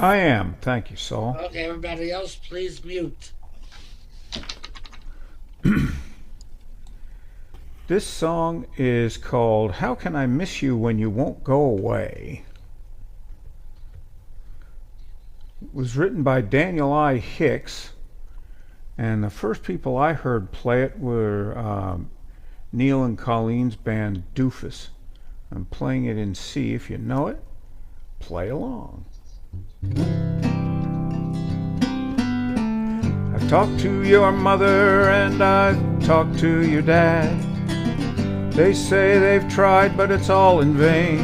I am. Thank you, Saul. Okay, everybody else, please mute. This song is called How Can I Miss You When You Won't Go Away? It was written by Daniel I. Hicks, and the first people I heard play it were Neil and Colleen's band Doofus. I'm playing it in C. If you know it, play along. I've talked to your mother and I've talked to your dad. They say they've tried, but it's all in vain.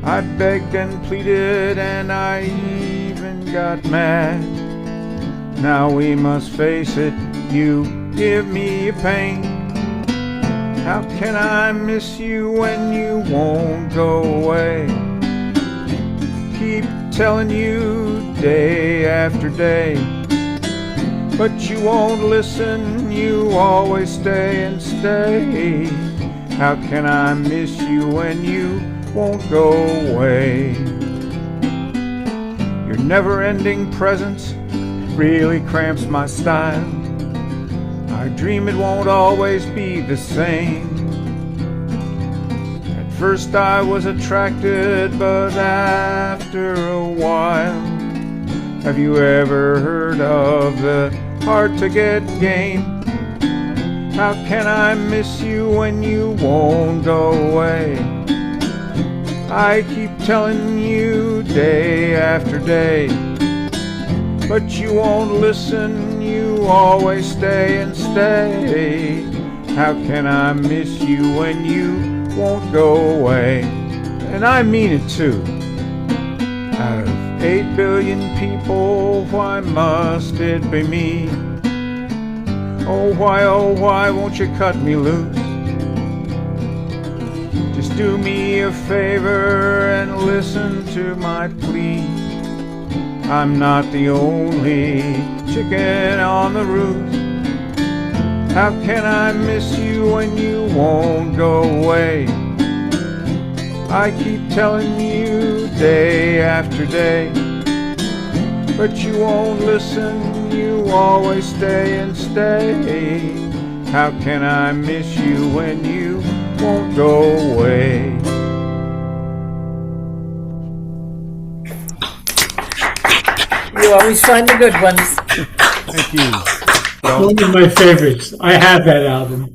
I begged and pleaded and I even got mad. Now we must face it, you give me a pain. How can I miss you when you won't go away? Keep telling you day after day, but you won't listen, you always stay and stay. How can I miss you when you won't go away? Your never-ending presence really cramps my style. I dream it won't always be the same. At first I was attracted, but after a while, have you ever heard of the hard-to-get game? How can I miss you when you won't go away? I keep telling you day after day, but you won't listen, you always stay and stay. How can I miss you when you won't go away? And I mean it too. Out of 8 billion people, why must it be me? Oh why won't you cut me loose? Just do me a favor and listen to my plea. I'm not the only chicken on the roost. How can I miss you when you won't go away? I keep telling you day after day, but you won't listen, you always stay and stay. How can I miss you when you won't go away? You always find the good ones. Thank you. One of my favorites. I have that album.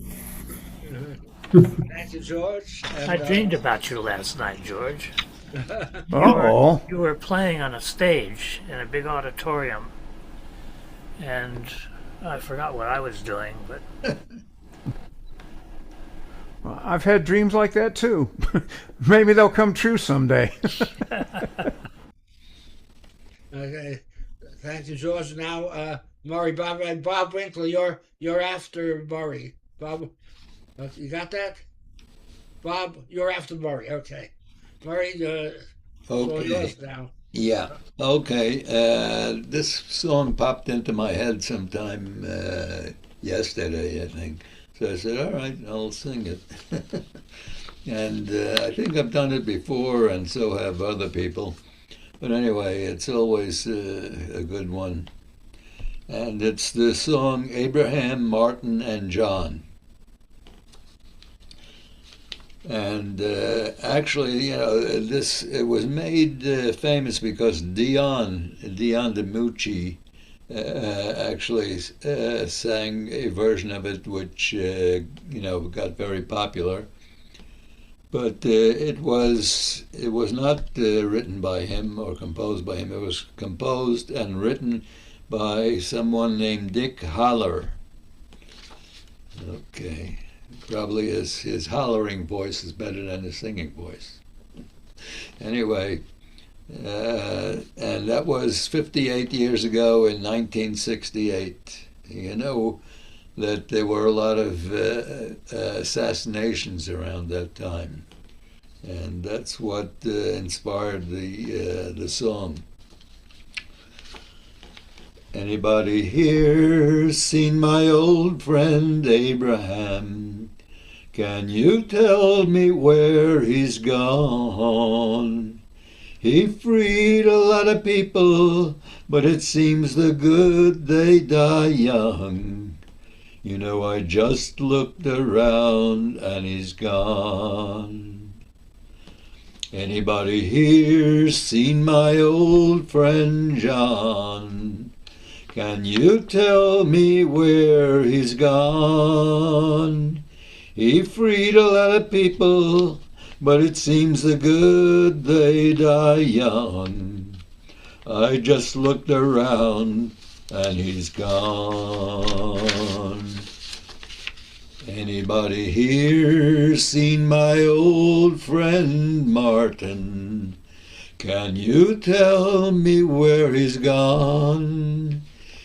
Thank you, George. And, I dreamed about you last night, George. Oh, You were playing on a stage in a big auditorium, and I forgot what I was doing, but I've had dreams like that too. Maybe they'll come true someday. Okay, thank you, George. Now, Murray, Bob, and Bob Winkler, you're after Murray. Bob, you got that? Bob, you're after Murray. Okay, Murray, so Okay. yours now. Yeah. Okay. This song popped into my head sometime yesterday, I think. So I said, all right, I'll sing it. And I think I've done it before, and so have other people. But anyway, it's always a good one. And it's the song Abraham, Martin, and John. And actually, this it was made famous because Dion DiMucci actually sang a version of it, which got very popular. But it was not written by him or composed by him. It was composed and written by someone named Dick Holler. Okay. Probably his hollering voice is better than his singing voice. Anyway, and that was 58 years ago in 1968. You know that there were a lot of assassinations around that time, and that's what inspired the song. Anybody here seen my old friend Abraham? Can you tell me where he's gone? He freed a lot of people, but it seems the good they die young. You know, I just looked around and he's gone. Anybody here seen my old friend John? Can you tell me where he's gone? He freed a lot of people, but it seems the good they die young. I just looked around and he's gone. Anybody here seen my old friend Martin? Can you tell me where he's gone?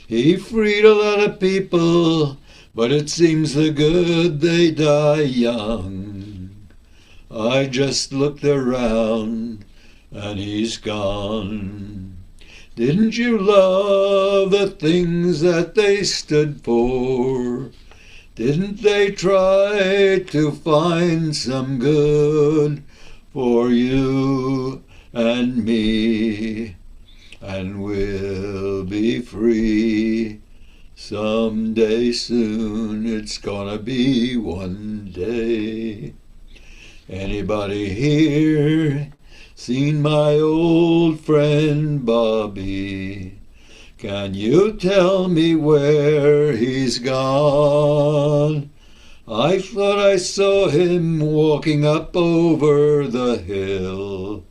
He freed a lot of people, but it seems the good they die young. I just looked around and he's gone. Didn't you love the things that they stood for? Didn't they try to find some good for you and me? And we'll be free someday soon. It's gonna be one day. Anybody here seen my old friend Bobby? Can you tell me where he's gone? I thought I saw him walking up over the hill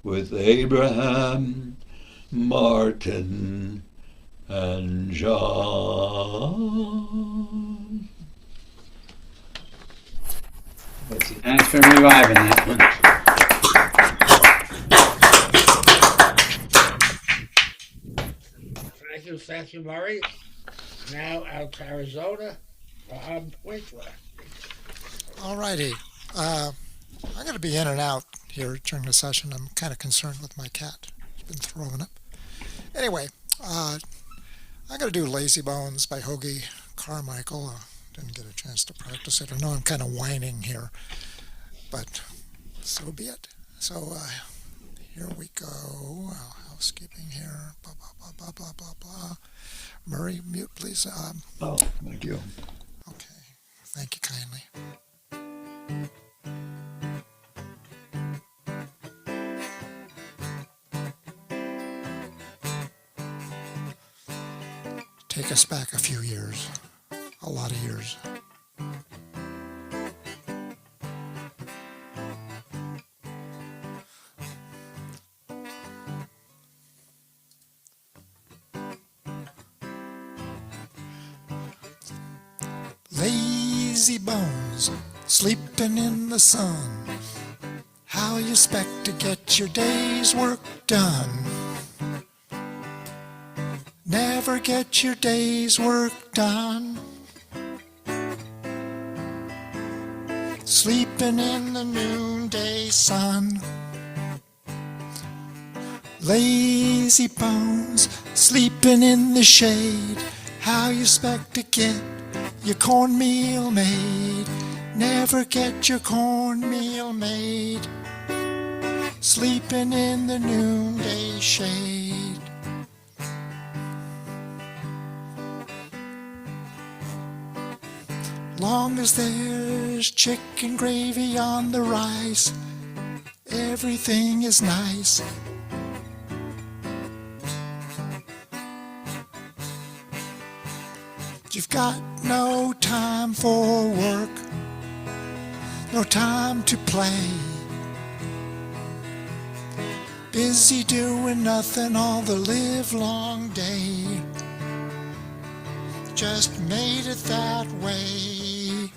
with Abraham, Martin, and John. Thanks for reviving that one. Thank you, Murray. Now out to Arizona, Bob Winkler. All righty. I'm going to be in and out here during the session. I'm kind of concerned with my cat. He's been throwing up. Anyway, I'm going to do Lazy Bones by Hoagie Carmichael. Didn't get a chance to practice it. I know I'm kind of whining here, but so be it. So here we go. Housekeeping here. Blah, blah, blah, blah, blah, blah, blah. Murray, mute, please. Oh, thank you. Okay. Thank you kindly. Take us back a few years. A lot of years. Lazy bones, sleeping in the sun. How you expect to get your day's work done? Never get your day's work done. Sleeping in the noonday sun. Lazy bones, sleeping in the shade. How you expect to get your cornmeal made? Never get your cornmeal made. Sleeping in the noonday shade. Long as there's chicken gravy on the rice, everything is nice. You've got no time for work, no time to play. Busy doing nothing all the livelong day. Just made it that way.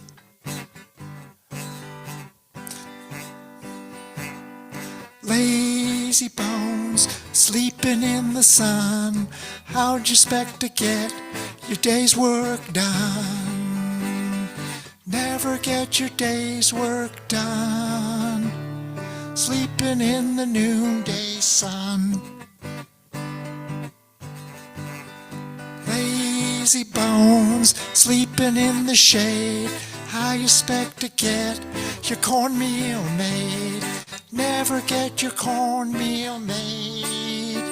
Lazy bones, sleeping in the sun. How'd you expect to get your day's work done? Never get your day's work done. Sleeping in the noonday sun. Lazy bones, sleeping in the shade. How you expect to get your cornmeal made? never get your cornmeal made.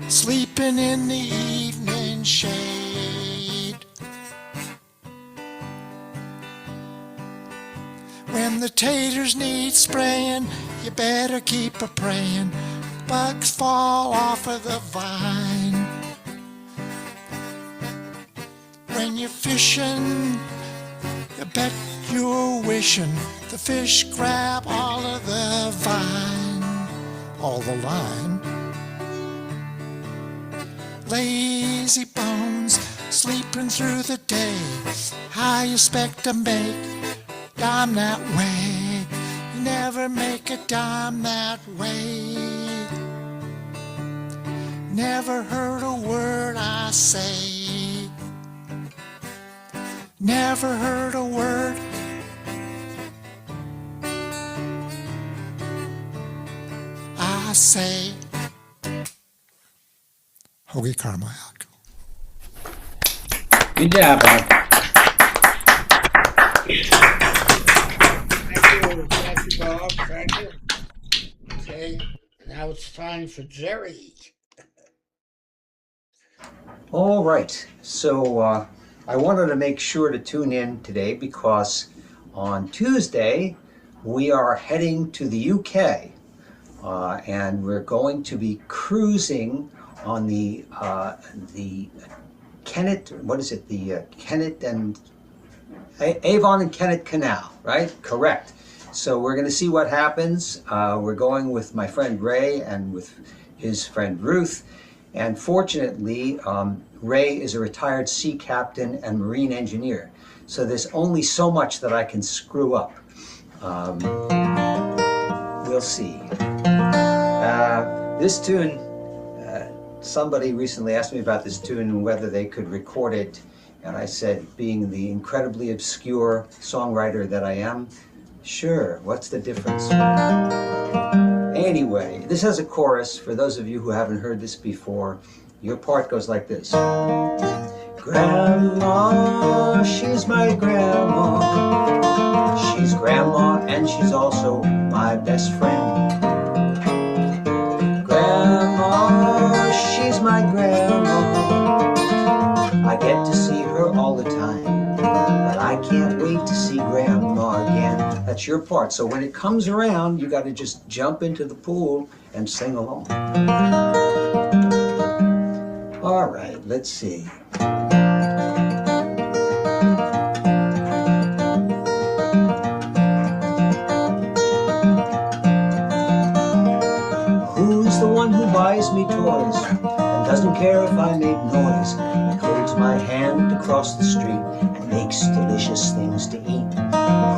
Sleeping in the evening shade. When the taters need spraying, you better keep a praying. Bugs fall off of the vine. When you're fishing, you bet you're wishing the fish grab all of the vine, all the line. Lazy bones, sleeping through the day. How you expect to make dime that way? You never make a dime that way. Never heard a word I say. Never heard a word I say. Hoagie Carmine. Good job, Bob. Thank you, Bob. Thank you. Okay, now it's time for Jerry. All right, so I wanted to make sure to tune in today because on Tuesday we are heading to the UK and we're going to be cruising on the Kennet, what is it, the Kennet and Avon and Kennet Canal, right? Correct. So we're going to see what happens. We're going with my friend Ray and with his friend Ruth. And fortunately, Ray is a retired sea captain and marine engineer. So there's only so much that I can screw up. We'll see. This tune, somebody recently asked me about this tune and whether they could record it. And I said, being the incredibly obscure songwriter that I am, sure, what's the difference? Anyway, this has a chorus. For those of you who haven't heard this before, your part goes like this. Grandma, she's my grandma. She's grandma and she's also my best friend. Grandma, she's my grandma. I get to see her all the time, but I can't wait to see grandma again. That's your part. So when it comes around, you got to just jump into the pool and sing along. All right, let's see. Who's the one who buys me toys and doesn't care if I make noise, and holds my hand to cross the street and makes delicious things to eat?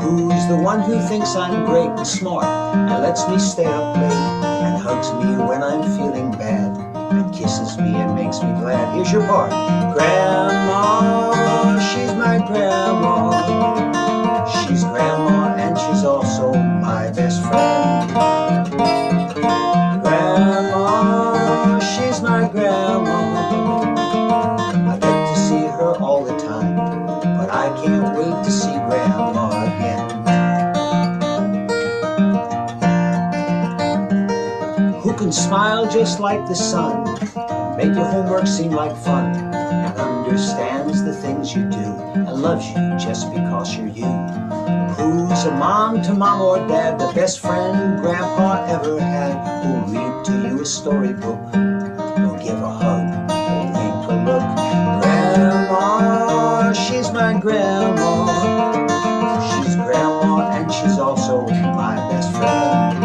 Who's the one who thinks I'm great and smart and lets me stay up late and hugs me when I'm feeling bad and kisses me and makes me glad? Here's your part. Grandma, she's my grandma. She's grandma and she's also my best friend. Grandma, she's my grandma. I get to see her all the time, but I can't wait to see grandma again. Who can smile just like the sun, make your homework seem like fun, and understands the things you do, and loves you just because you're you? Who's a mom to mom or dad, the best friend grandpa ever had, who'll read to you a storybook, who'll give a hug, who'll wink a look? Grandma, she's my grandma. She's grandma and she's also my best friend.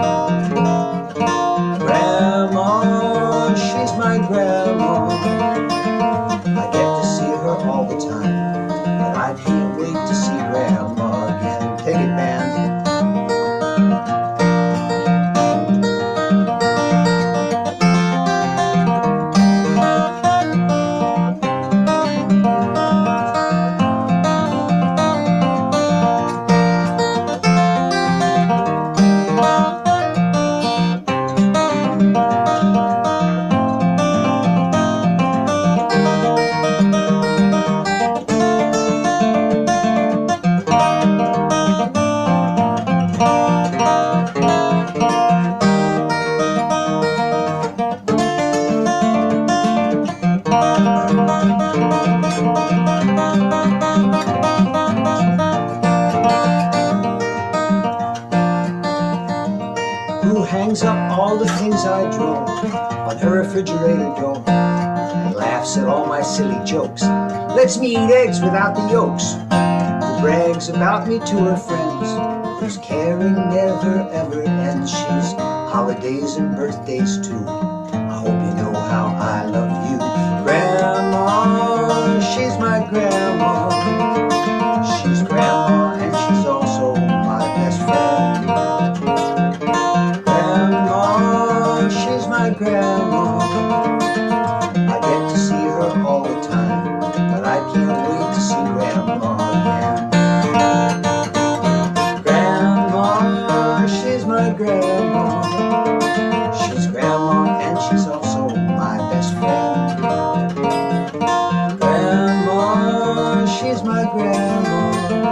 Grandma, she's my grandma. I get to see her all the time, but I can't wait to see grandma again. Take it, man. who hangs up all the things I draw on her refrigerator door and laughs at all my silly jokes. Lets me eat eggs without the yolks. Who brags about me to her friends, whose caring never ever ends. She's holidays and birthdays too. I hope you know how I love you. Grandma, she's my grandma. She's grandma and she's also my best friend. Grandma, she's my grandma. I get to see her all the time, but I can't wait to see grandma again. Grandma, she's my grandma. She's grandma and she's also my best friend. Grandma, she's my grandma.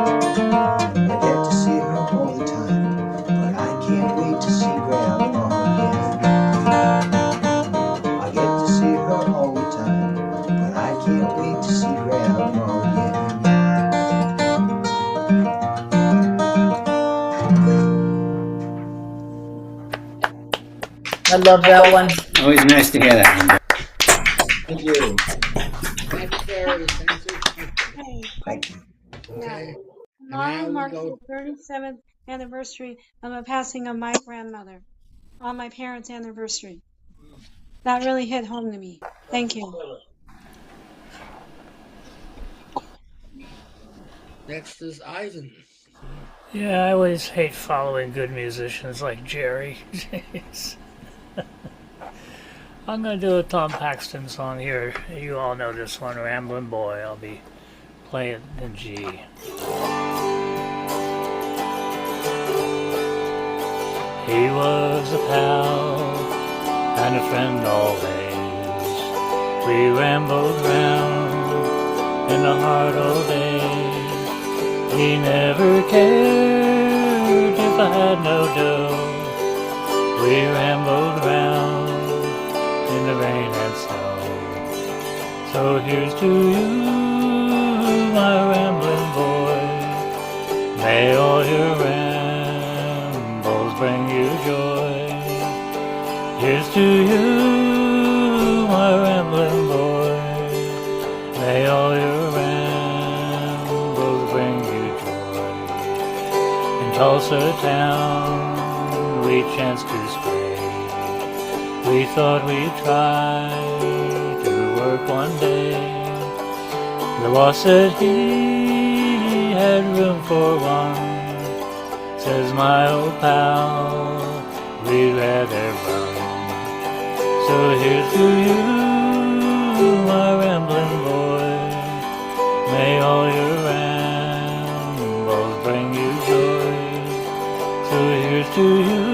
I get to see her all the time, but I can't wait to see grandma again. I get to see her all the time, but I can't wait to see grandma again. I love that one. Always nice to hear that one. Thank you. Thank you, Barry. Thank you. Hey, Thank you. Okay. tomorrow we marks go- the 37th anniversary of the passing of my grandmother on my parents' anniversary. That really hit home to me. Thank you. Next is Ivan. Yeah, I always hate following good musicians like Jerry. Jeez. I'm gonna do a Tom Paxton song here. You all know this one, Ramblin' Boy. I'll be playing in G. He was a pal and a friend always. We rambled round in the hard old days. He never cared if I had no dough. We rambled round in the rain and snow. So here's to you, my rambling boy. May all your rambles bring you joy. Here's to you, my rambling boy. May all your rambles bring you joy. In Tulsa town we chanced to stray. We thought we'd try to work one day. The boss said he had room for one. Says my old pal, we'd rather run. So here's to you, my rambling boy. May all your rambles bring you joy. So here's to you,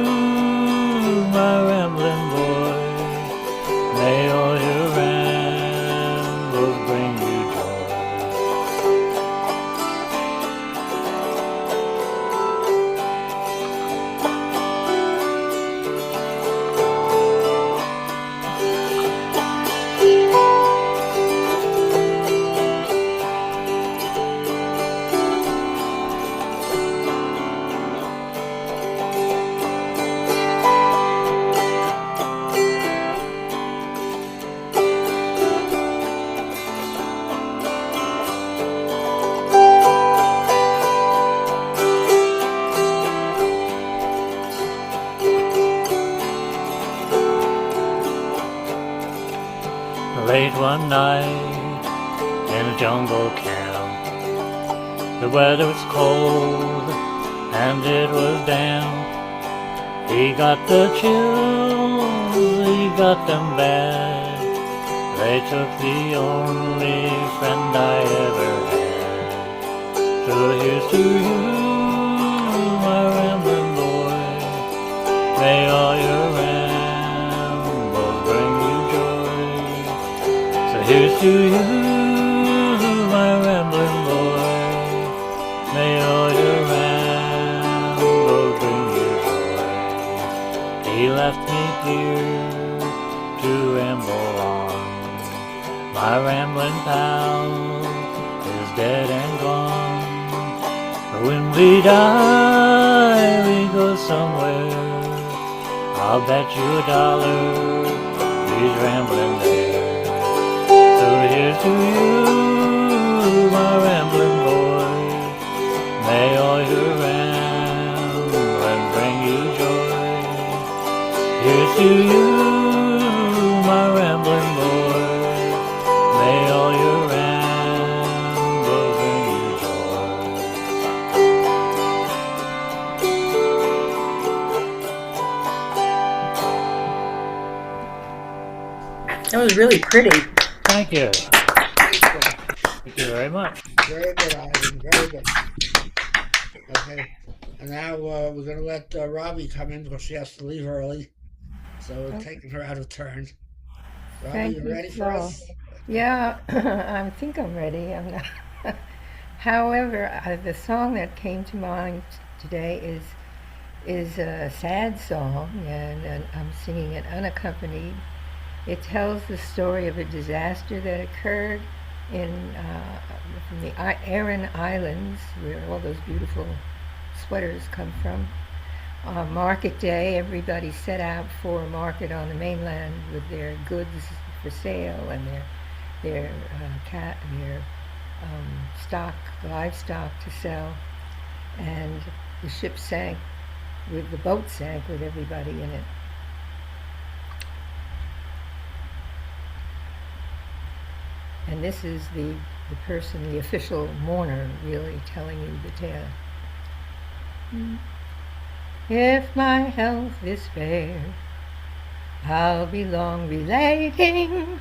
my rambling boy. May all your rambles bring you joy. Late one night in a jungle camp, the weather was cold and it was damp. He got the chills, he got them bad. They took the only friend I ever had. So here's to you, my rambling boy. May all your rambles bring you joy. So here's to you, my rambling boy. May all your rambles bring you joy. He left me here to ramble on. My rambling pal is dead and gone. But when we die, we go somewhere I'll bet you $1 he's rambling there. So here's to you, my rambling boy. May all your rambling bring you joy. Here's to you, my rambling boy. May all your ramble bring you joy. That was really pretty. Thank you. Thank you very much. Very good, Ivan. Very good. Okay. And now we're going to let Robbie come in because she has to leave early. So we're taking her out of turn. Robbie, Thank you you, ready for Flo. us? Yeah, I think I'm ready. I'm not. However, the song that came to mind today is a sad song, and I'm singing it unaccompanied. It tells the story of a disaster that occurred in from the Aran Islands, where all those beautiful sweaters come from. Market day, everybody set out for a market on the mainland with their goods for sale and their stock, livestock to sell, and the ship sank the boat sank with everybody in it. And this is the person, the official mourner, really telling you the tale. If my health is fair, I'll be long relating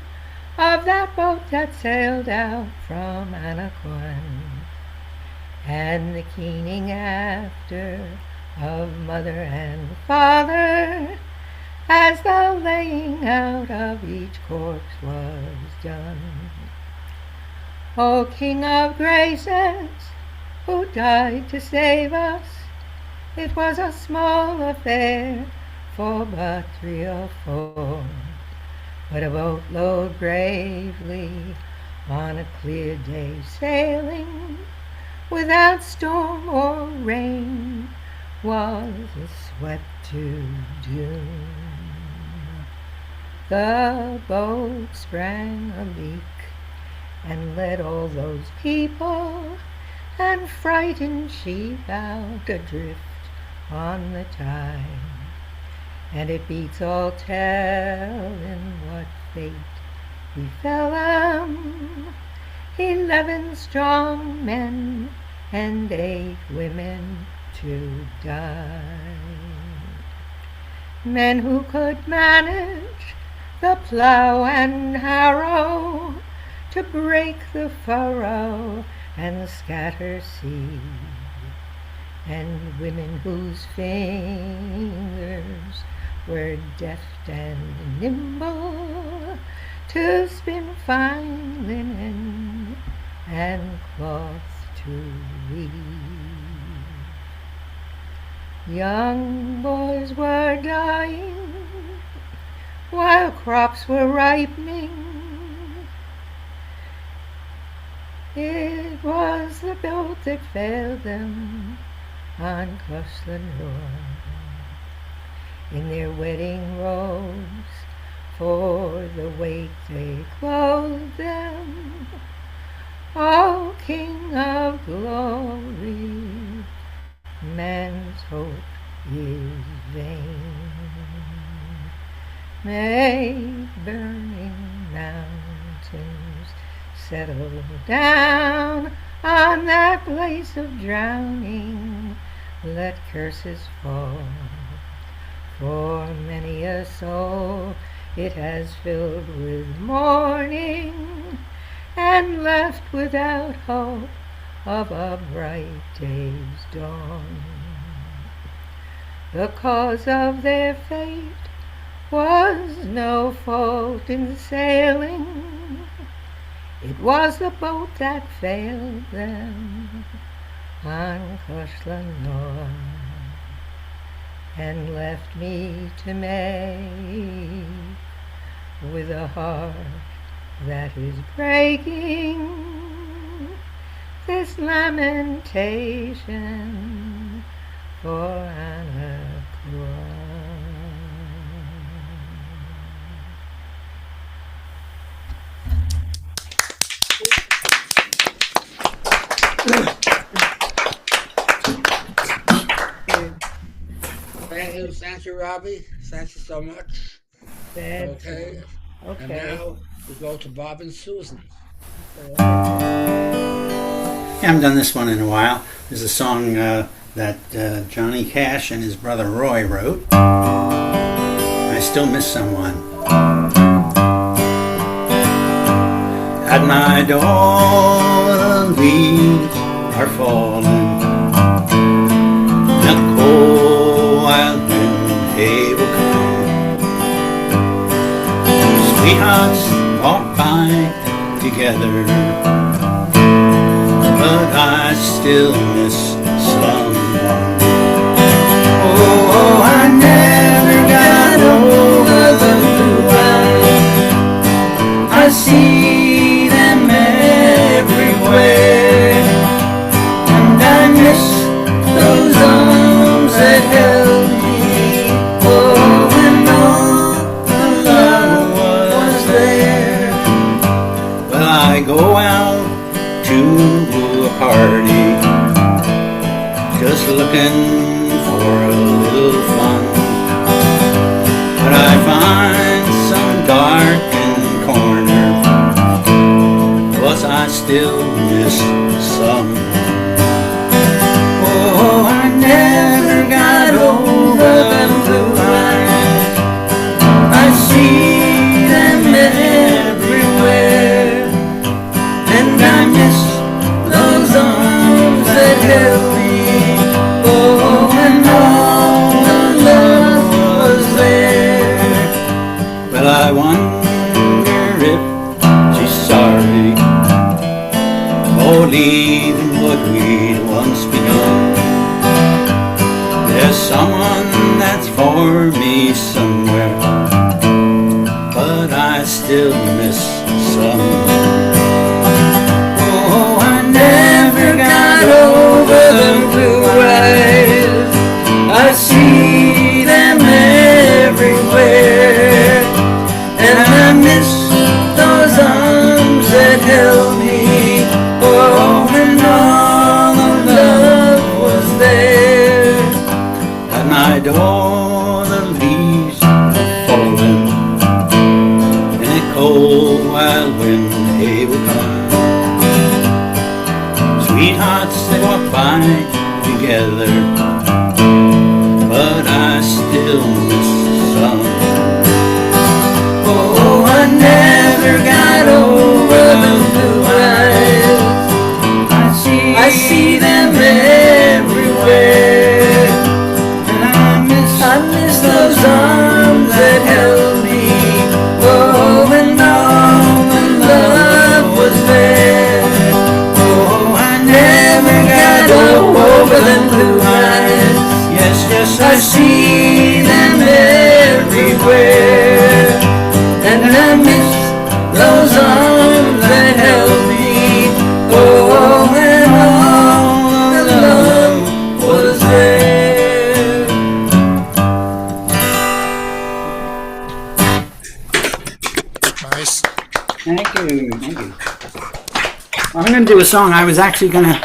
of that boat that sailed out from Anaquan, and the keening after of mother and father, as the laying out of each corpse was done. O King of graces, who died to save us, it was a small affair for but 3 or 4, but a boatload bravely on a clear day sailing, without storm or rain, was swept to doom. The boat sprang a leak and led all those people and frightened sheep out adrift on the tide. And it beats all telling what fate befell 'em. 11 strong men and 8 women to die. Men who could manage the plough and harrow, to break the furrow and scatter seed, and women whose fingers were deft and nimble to spin fine linen and cloth to weave. Young boys were dying while crops were ripening. It was the boat that failed them on Cuslanor. In their wedding robes, for the weight they clothed them. O King of glory, man's hope is vain. May burning mountains settle down on that place of drowning. Let curses fall, for many a soul it has filled with mourning and left without hope of a bright day's dawn. The cause of their fate was no fault in sailing. It was the boat that failed them on Cuslanor, and left me to make with a heart that is breaking this lamentation for Anaquan. Thank you, Robbie. Thank you so much. Okay. And now we go to Bob and Susan. I haven't done this one in a while. There's a song that Johnny Cash and his brother Roy wrote. I Still Miss Someone. At my door the leaves are falling. The cold wild wind hay will come. Sweethearts walk by together, but I still miss someone. Oh, I never got over the blue eyes. I see them everywhere, and I miss those arms that held me. Oh, when all the love was there. Well, I go out to a party, just looking for a little fun, but I find some darkened corner, plus I still miss someone. Oh, I never got over them blue eyes. I see them everywhere, and I miss those arms that held me. Oh, and all the love was there. Well, I wonder if she's sorry for leaving what we'd once begun. There's someone that's for me somewhere, but I still miss someone. Oh, I never got over the blue eyes. I see them everywhere, and I miss those arms that held me. Oh, and all the love was there. At my door the leaves are falling, and a cold wild wind they will come. Sweethearts they walk by together, but I still miss some. Oh, I never got over the blue eyes. I see them everywhere, and I miss those arms that held me. Oh, and all the love was there. Oh, I never got over them blue eyes. Yes, yes, I see them everywhere, and I miss those arms that held me. Oh, and all the love was there. Nice. Thank you, thank you. I'm going to do a song. I was actually going to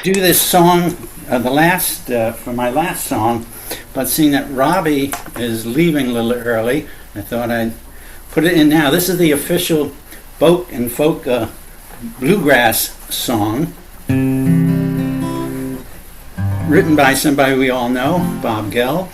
do this song, for my last song, but seeing that Robbie is leaving a little early, I thought I'd put it in now. This is the official Boca and Folk Bluegrass song, written by somebody we all know, Bob Gell.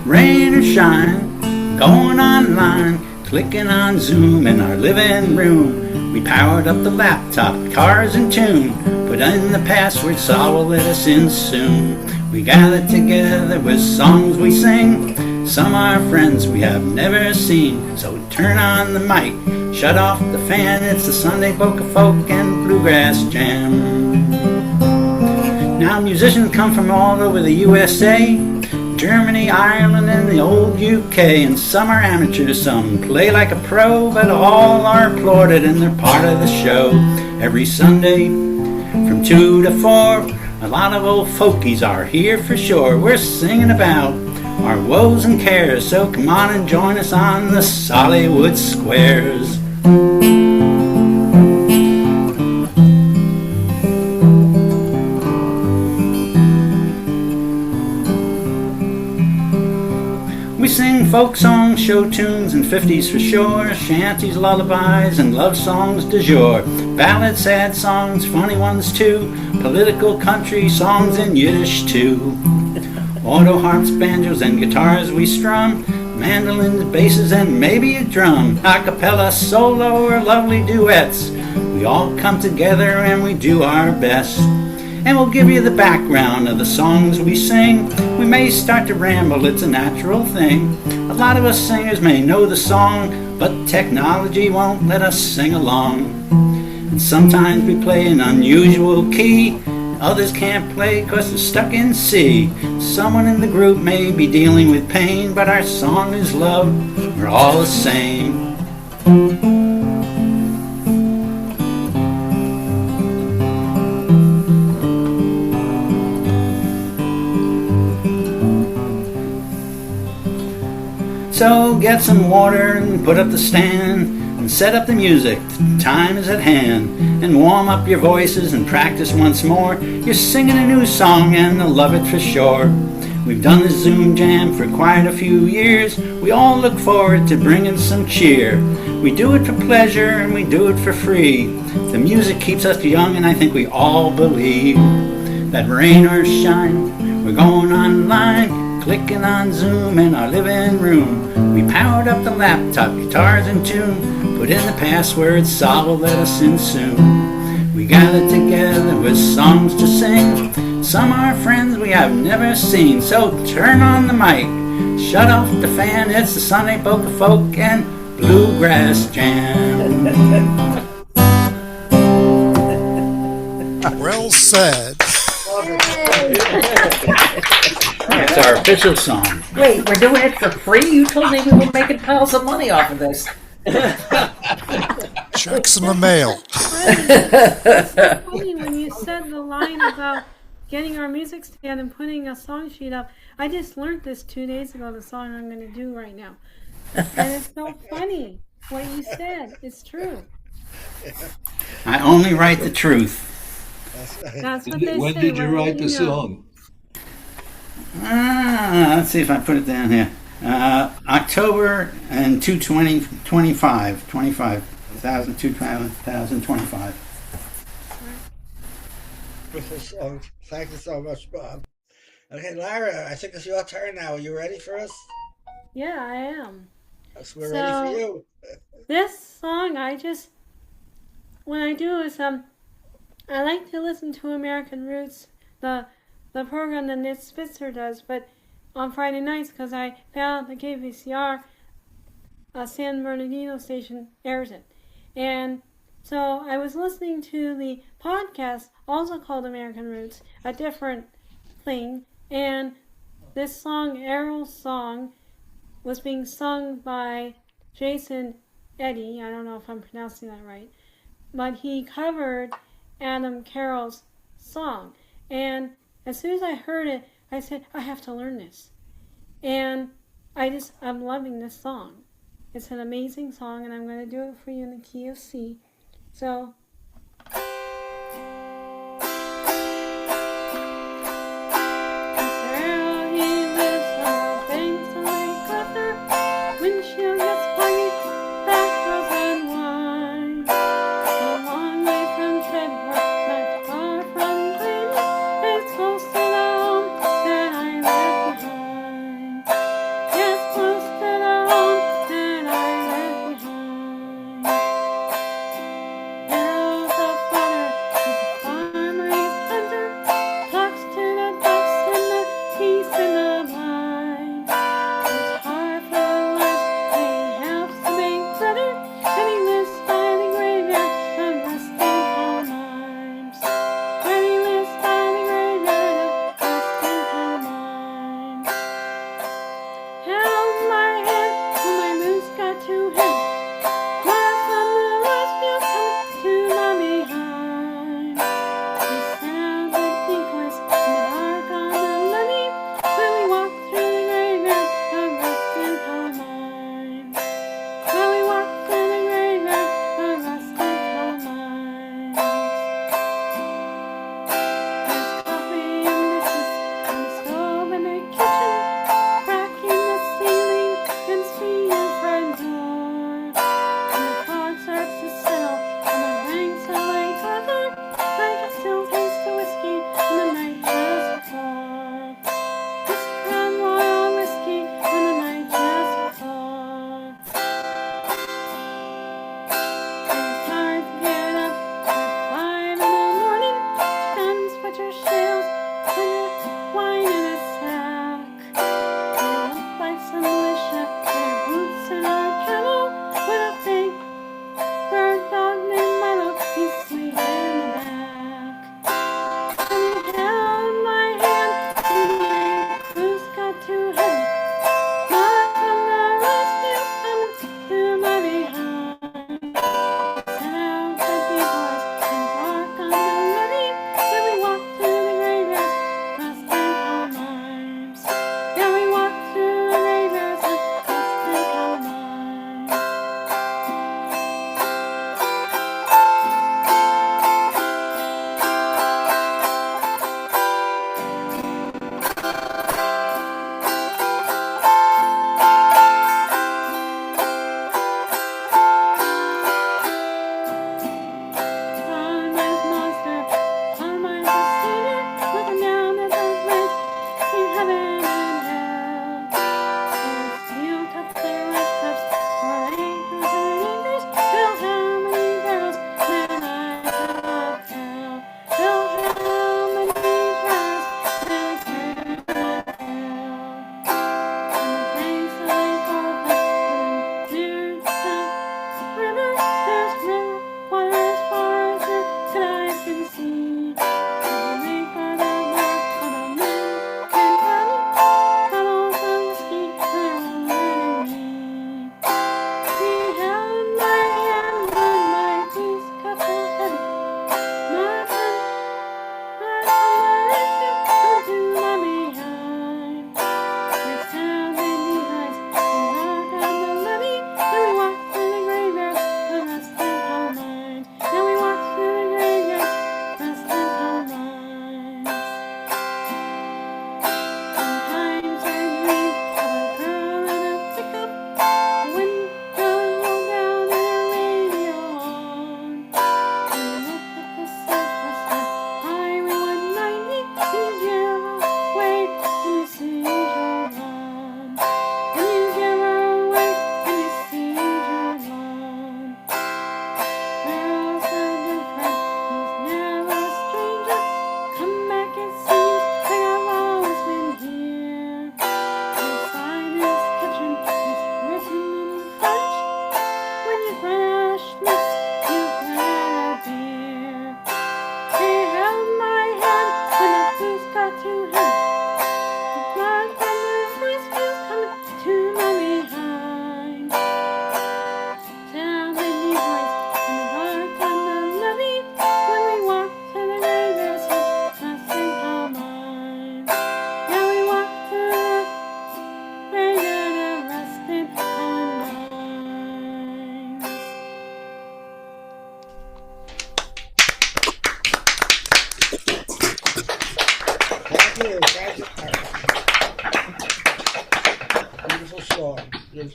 Rain or shine, going online, clicking on Zoom in our living room. We powered up the laptop, cars in tune, put in the password, so will let us in soon. We gathered together with songs we sing, some are friends we have never seen. So turn on the mic, shut off the fan, it's the Sunday Boca Folk and Bluegrass Jam. Now musicians come from all over the USA, Germany, Ireland, and the old UK, and some are amateurs, some play like a pro, but all are applauded and they're part of the show. Every Sunday from 2 to 4, A lot of old folkies are here for sure. We're singing about our woes and cares, so come on and join us on the Sollywood Squares. We sing folk songs, show tunes, and 50s for sure, shanties, lullabies, and love songs du jour, ballads, sad songs, funny ones too, political country songs in Yiddish too. Auto harps, banjos, and guitars we strum, mandolins, basses, and maybe a drum, a cappella, solo, or lovely duets. We all come together and we do our best. And we'll give you the background of the songs we sing. We may start to ramble, it's a natural thing. A lot of us singers may know the song, but technology won't let us sing along. And sometimes we play an unusual key. Others can't play 'cause they're stuck in C. Someone in the group may be dealing with pain, but our song is love, we're all the same. So get some water and put up the stand and set up the music, time is at hand. And warm up your voices and practice once more. You're singing a new song and they'll love it for sure. We've done this Zoom jam for quite a few years. We all look forward to bringing some cheer. We do it for pleasure and we do it for free. The music keeps us young and I think we all believe that rain or shine, we're going online, clicking on Zoom in our living room. We powered up the laptop, guitars in tune, put in the password, Sol will let us in soon. We gathered together with songs to sing. Some are friends we have never seen. So turn on the mic, shut off the fan. It's the Sunday Boca Folk and Bluegrass Jam. Well said. It's our official song. Wait, we're doing it for free? You told me we were making piles of money off of this. Checks in the mail. It's so funny when you said the line about getting our music stand and putting a song sheet up. I just learned this 2 days ago, the song I'm going to do right now. And it's so funny what you said. It's true. I only write the truth. That's what they When say. did you What write do the you know? song? Let's see if I put it down here. October and 2025. So, thank you so much, Bob. Okay, Lara, I think it's your turn now. Are you ready for us? Yeah, I am. Yes, we're ready for you. This song, when I do is, I like to listen to American Roots, the program that Nick Spitzer does, but on Friday nights, because I found the KVCR, San Bernardino station airs it. And so I was listening to the podcast, also called American Roots, a different thing, and this song, Errol's song, was being sung by Jason Eddy. I don't know if I'm pronouncing that right, but he covered Adam Carroll's song. And as soon as I heard it, I said, I have to learn this. And I'm loving this song. It's an amazing song, and I'm going to do it for you in the key of C. So,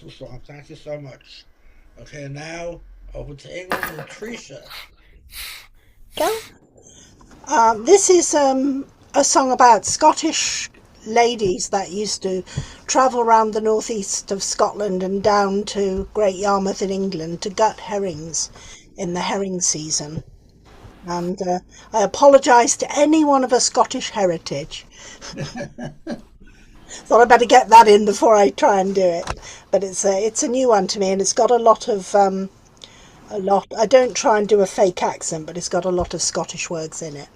beautiful song. Thank you so much. Okay, now over to England and Teresa. Go. This is a song about Scottish ladies that used to travel around the northeast of Scotland and down to Great Yarmouth in England to gut herrings in the herring season. And I apologise to anyone of a Scottish heritage. Thought I'd better get that in before I try and do it. But it's a new one to me, and it's got a lot. I don't try and do a fake accent, but it's got a lot of Scottish words in it.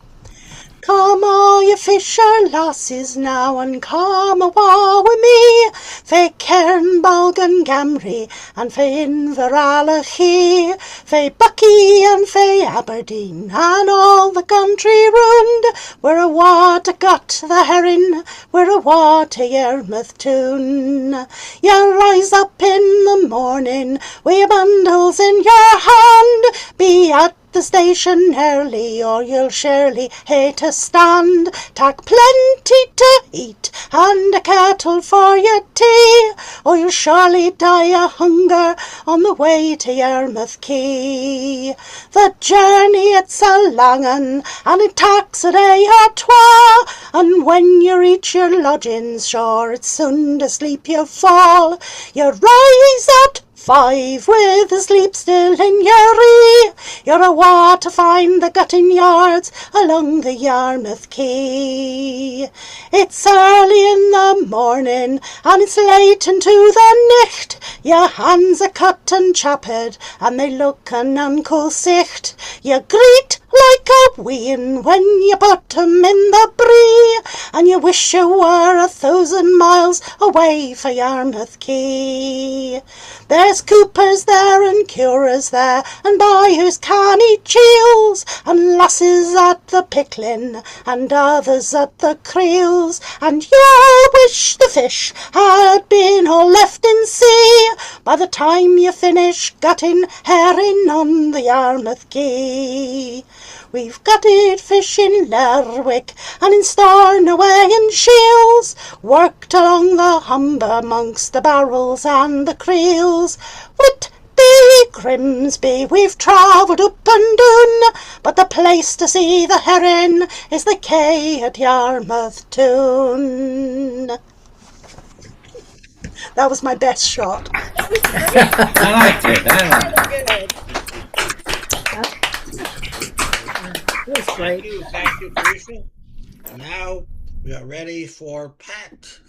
Come all ye fisher lasses now, and come awa wi me, fae Cairnbalg Gamry, and fae Inveralachie, fae Buckie and fae Aberdeen, and all the country round. We're awa to gut the herring, we're awa to Yarmouth town. You'll rise up in the morning, wi' bundles in your hand, be at the station early, or you'll surely hae to stand. Tak plenty to eat, and a kettle for your tea, or you'll surely die of hunger on the way to Yarmouth Quay. The journey it's a long un, and it takes a day or twa, and when you reach your lodgings, sure it's soon to sleep you fall. You rise at 5 with the sleep still in your ear. You're awa to find the gutting yards along the Yarmouth Quay. It's early in the morning and it's late into the nicht. Your hands are cut and chapped and they look an unco sicht. You greet like a wean when you put 'em in the bree, and you wish you were 1,000 miles away for Yarmouth Quay. There's coopers there and curers there, and buyers canny cheels, and lasses at the picklin, and others at the creels, and you wish the fish had been all left in sea by the time you finish gutting herring on the Yarmouth Quay. We've gutted fish in Lerwick and in Stornoway and Shields, worked along the Humber amongst the barrels and the creels. Whitby, Grimsby, we've travelled up and down, but the place to see the herring is the quay at Yarmouth Town. That was my best shot. I liked it. That was great. Thank you, Teresa. Now we are ready for Pat.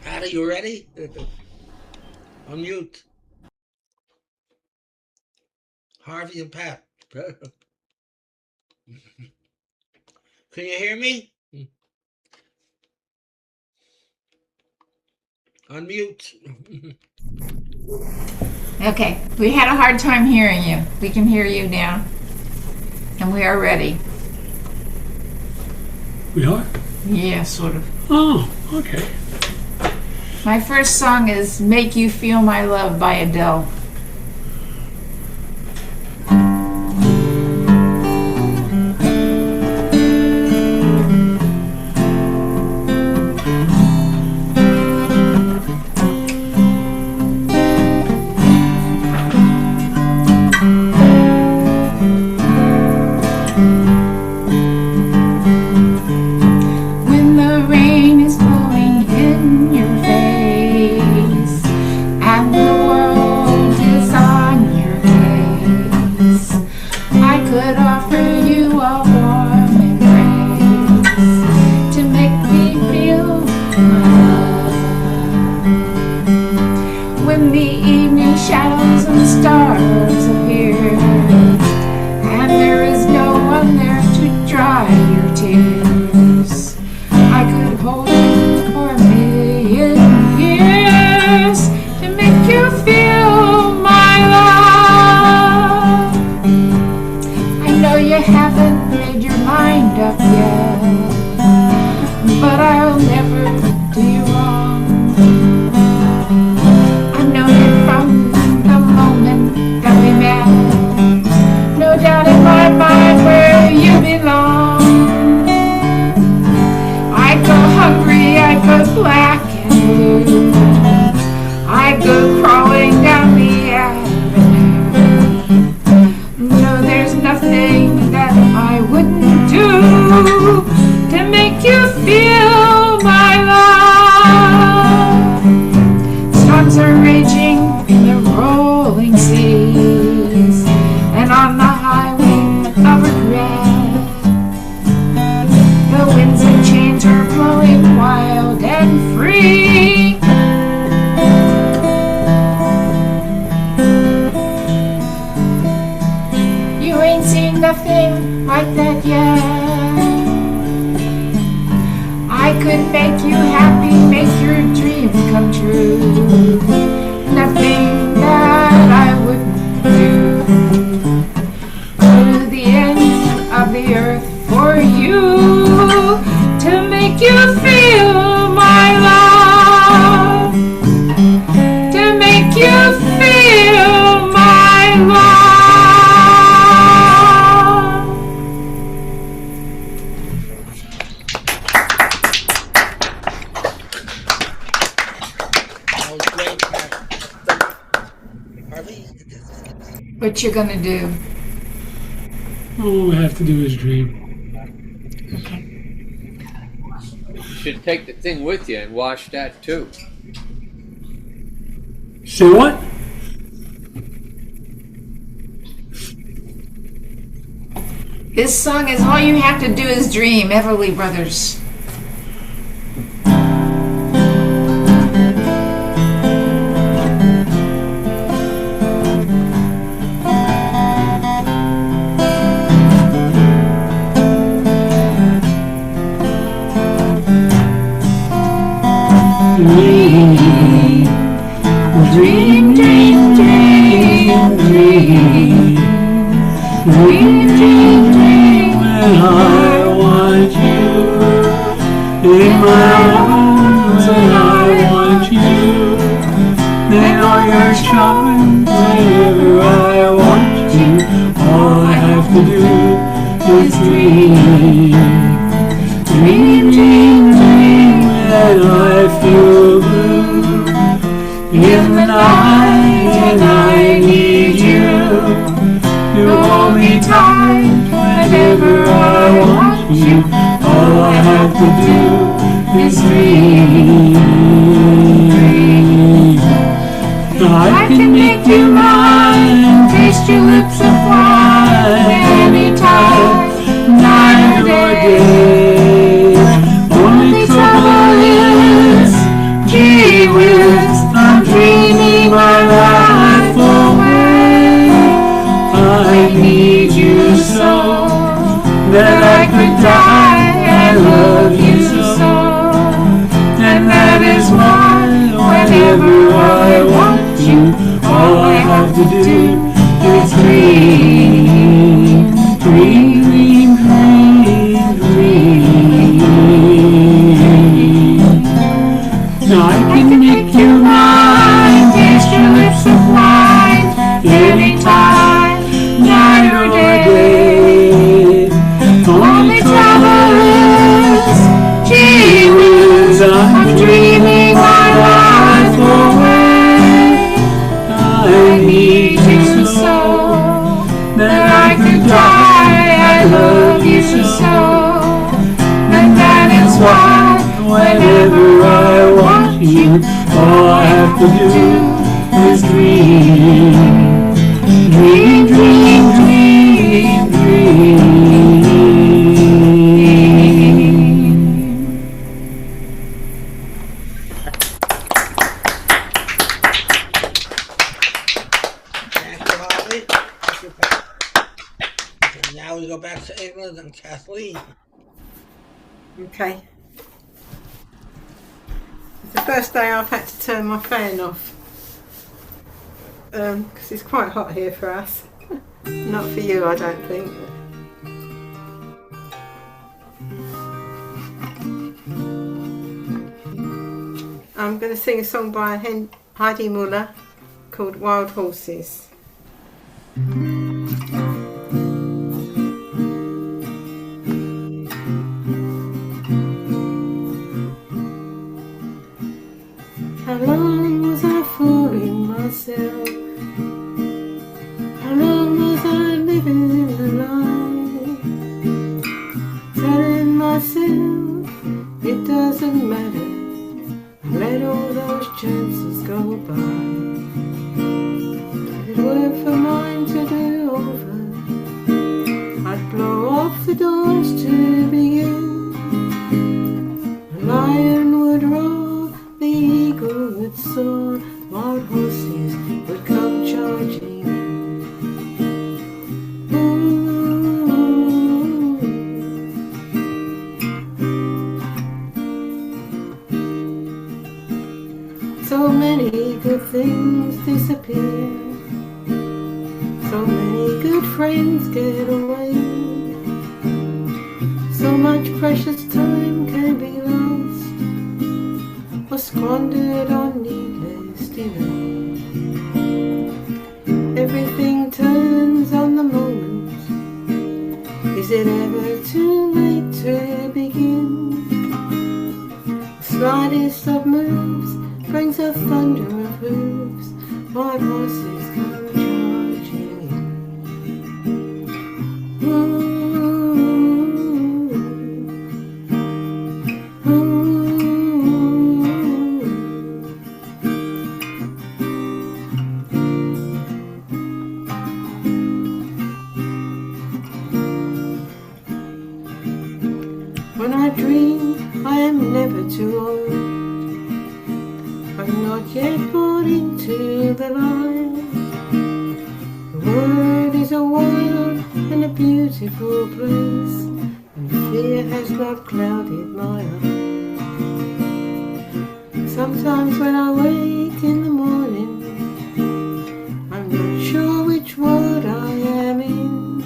Pat, are you ready? Unmute. Harvey and Pat. Can you hear me? Unmute. Okay, we had a hard time hearing you. We can hear you now. And we are ready. We are? Yeah, sort of. Oh, okay. My first song is Make You Feel My Love by Adele. When the rain is blowing in your face and the world is on your case, I could offer you a warm embrace to make me feel my love. When the evening shadows and stars appear and there is no one there to dry your tears, I could hold you for a million years to make you feel my love. I know you haven't made your mind up yet, but I'll never do you wrong. I've known it from the moment that we met. No doubt in my mind where you belong. come true. Nothing that I wouldn't do. To the ends of the earth for you, to make you feel my love, to make you feel my love. That was great, Harvey. What you gonna do? All we have to do is dream. You should take the thing with you and wash that too. Say what? This song is All You Have to Do Is Dream, Everly Brothers. Dream, dream, dream, dream. Dream, dream, dream. When I want you in my arms, and I want you, then all your charms, whenever I want you, all I have to do is dream. Dream, dream, dream. When I feel blue in the night and I need you, you hold me tight whenever I want you. All I have to do is dream. I can make you mine, taste your lips of wine anytime, night or day. Only trouble is, gee whiz, I'm dreaming my life away. I need you so that I could die. I love you so, and that is why whenever I want you, all I have to do is dream, dream, dream, dream, dream. Now I can make you mine, taste your lips of wine anytime, night or day. Only trouble is, gee whiz, I'm dreaming my life away. I need you so that I could die. I love you so, and that is why whenever I want you, all I have to do is dream, dream, dream, dream, dream. Thank you, Harvey. Thank you, Pat. And now we go back to England and Kathleen. Okay. It's the first day I've had to turn my fan off. Because it's quite hot here for us. Not for you, I don't think. I'm going to sing a song by Heidi Muller called Wild Horses. How long was I fooling myself? How long was I living a lie? Telling myself it doesn't matter. I let all those chances go by. If it were for mine to do over, I'd blow off the doors to begin. The lion would roar, the eagle would soar, wild horses would come charging in. So many good things disappear. So many good friends get away. So much precious time can be lost or squandered on needless delay. Everything turns on the moment. Is it ever too late to begin? The slightest of moves brings a thunder of hooves. White horses come charging in. Ooh, ooh. When I dream, I am never too old. I'm not yet bought into the lie. The world is a wild and a beautiful place, and fear has not clouded my eye. Sometimes when I wake in the morning, I'm not sure which world I am in.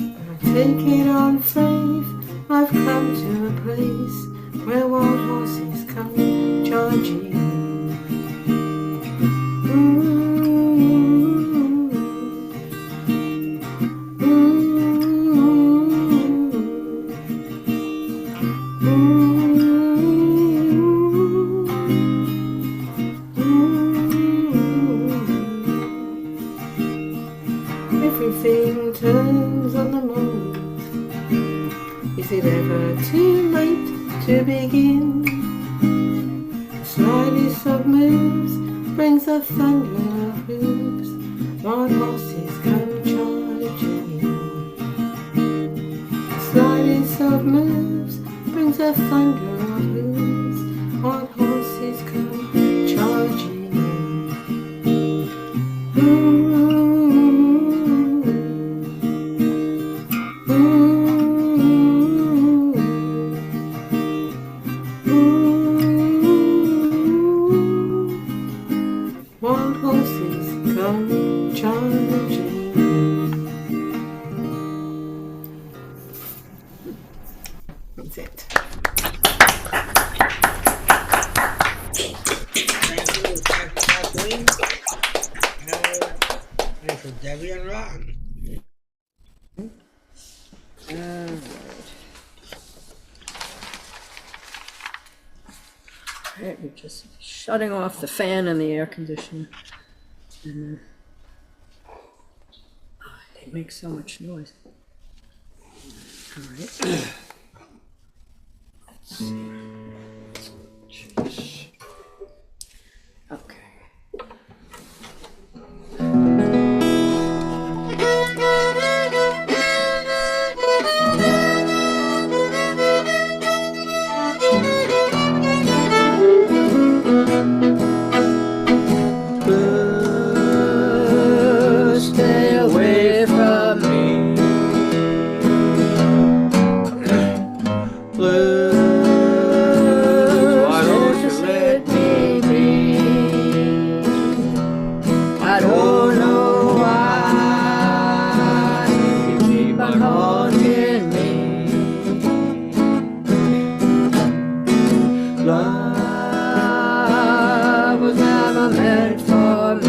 But I take it on faith. I've come to a place where wild horses come charging. Ooh, ooh, ooh, ooh. Everything turns on the moment. Is it ever too late to begin? The slightest of moves brings a thunder of hooves. Wild horses come charging in. The slightest of moves brings a thunder of hooves. Wild horses come charging in. Ooh. Wild horses come charging. That's it. Thank you, Kathleen. And for Debbie and Ron. Alright, we're just shutting off the fan and the air conditioner. And they make so much noise. Alright. Let's see. Jeez. Okay. Stay away from me. Blue, why don't you let me be? I don't know why you keep on haunting me. Love was never meant for me.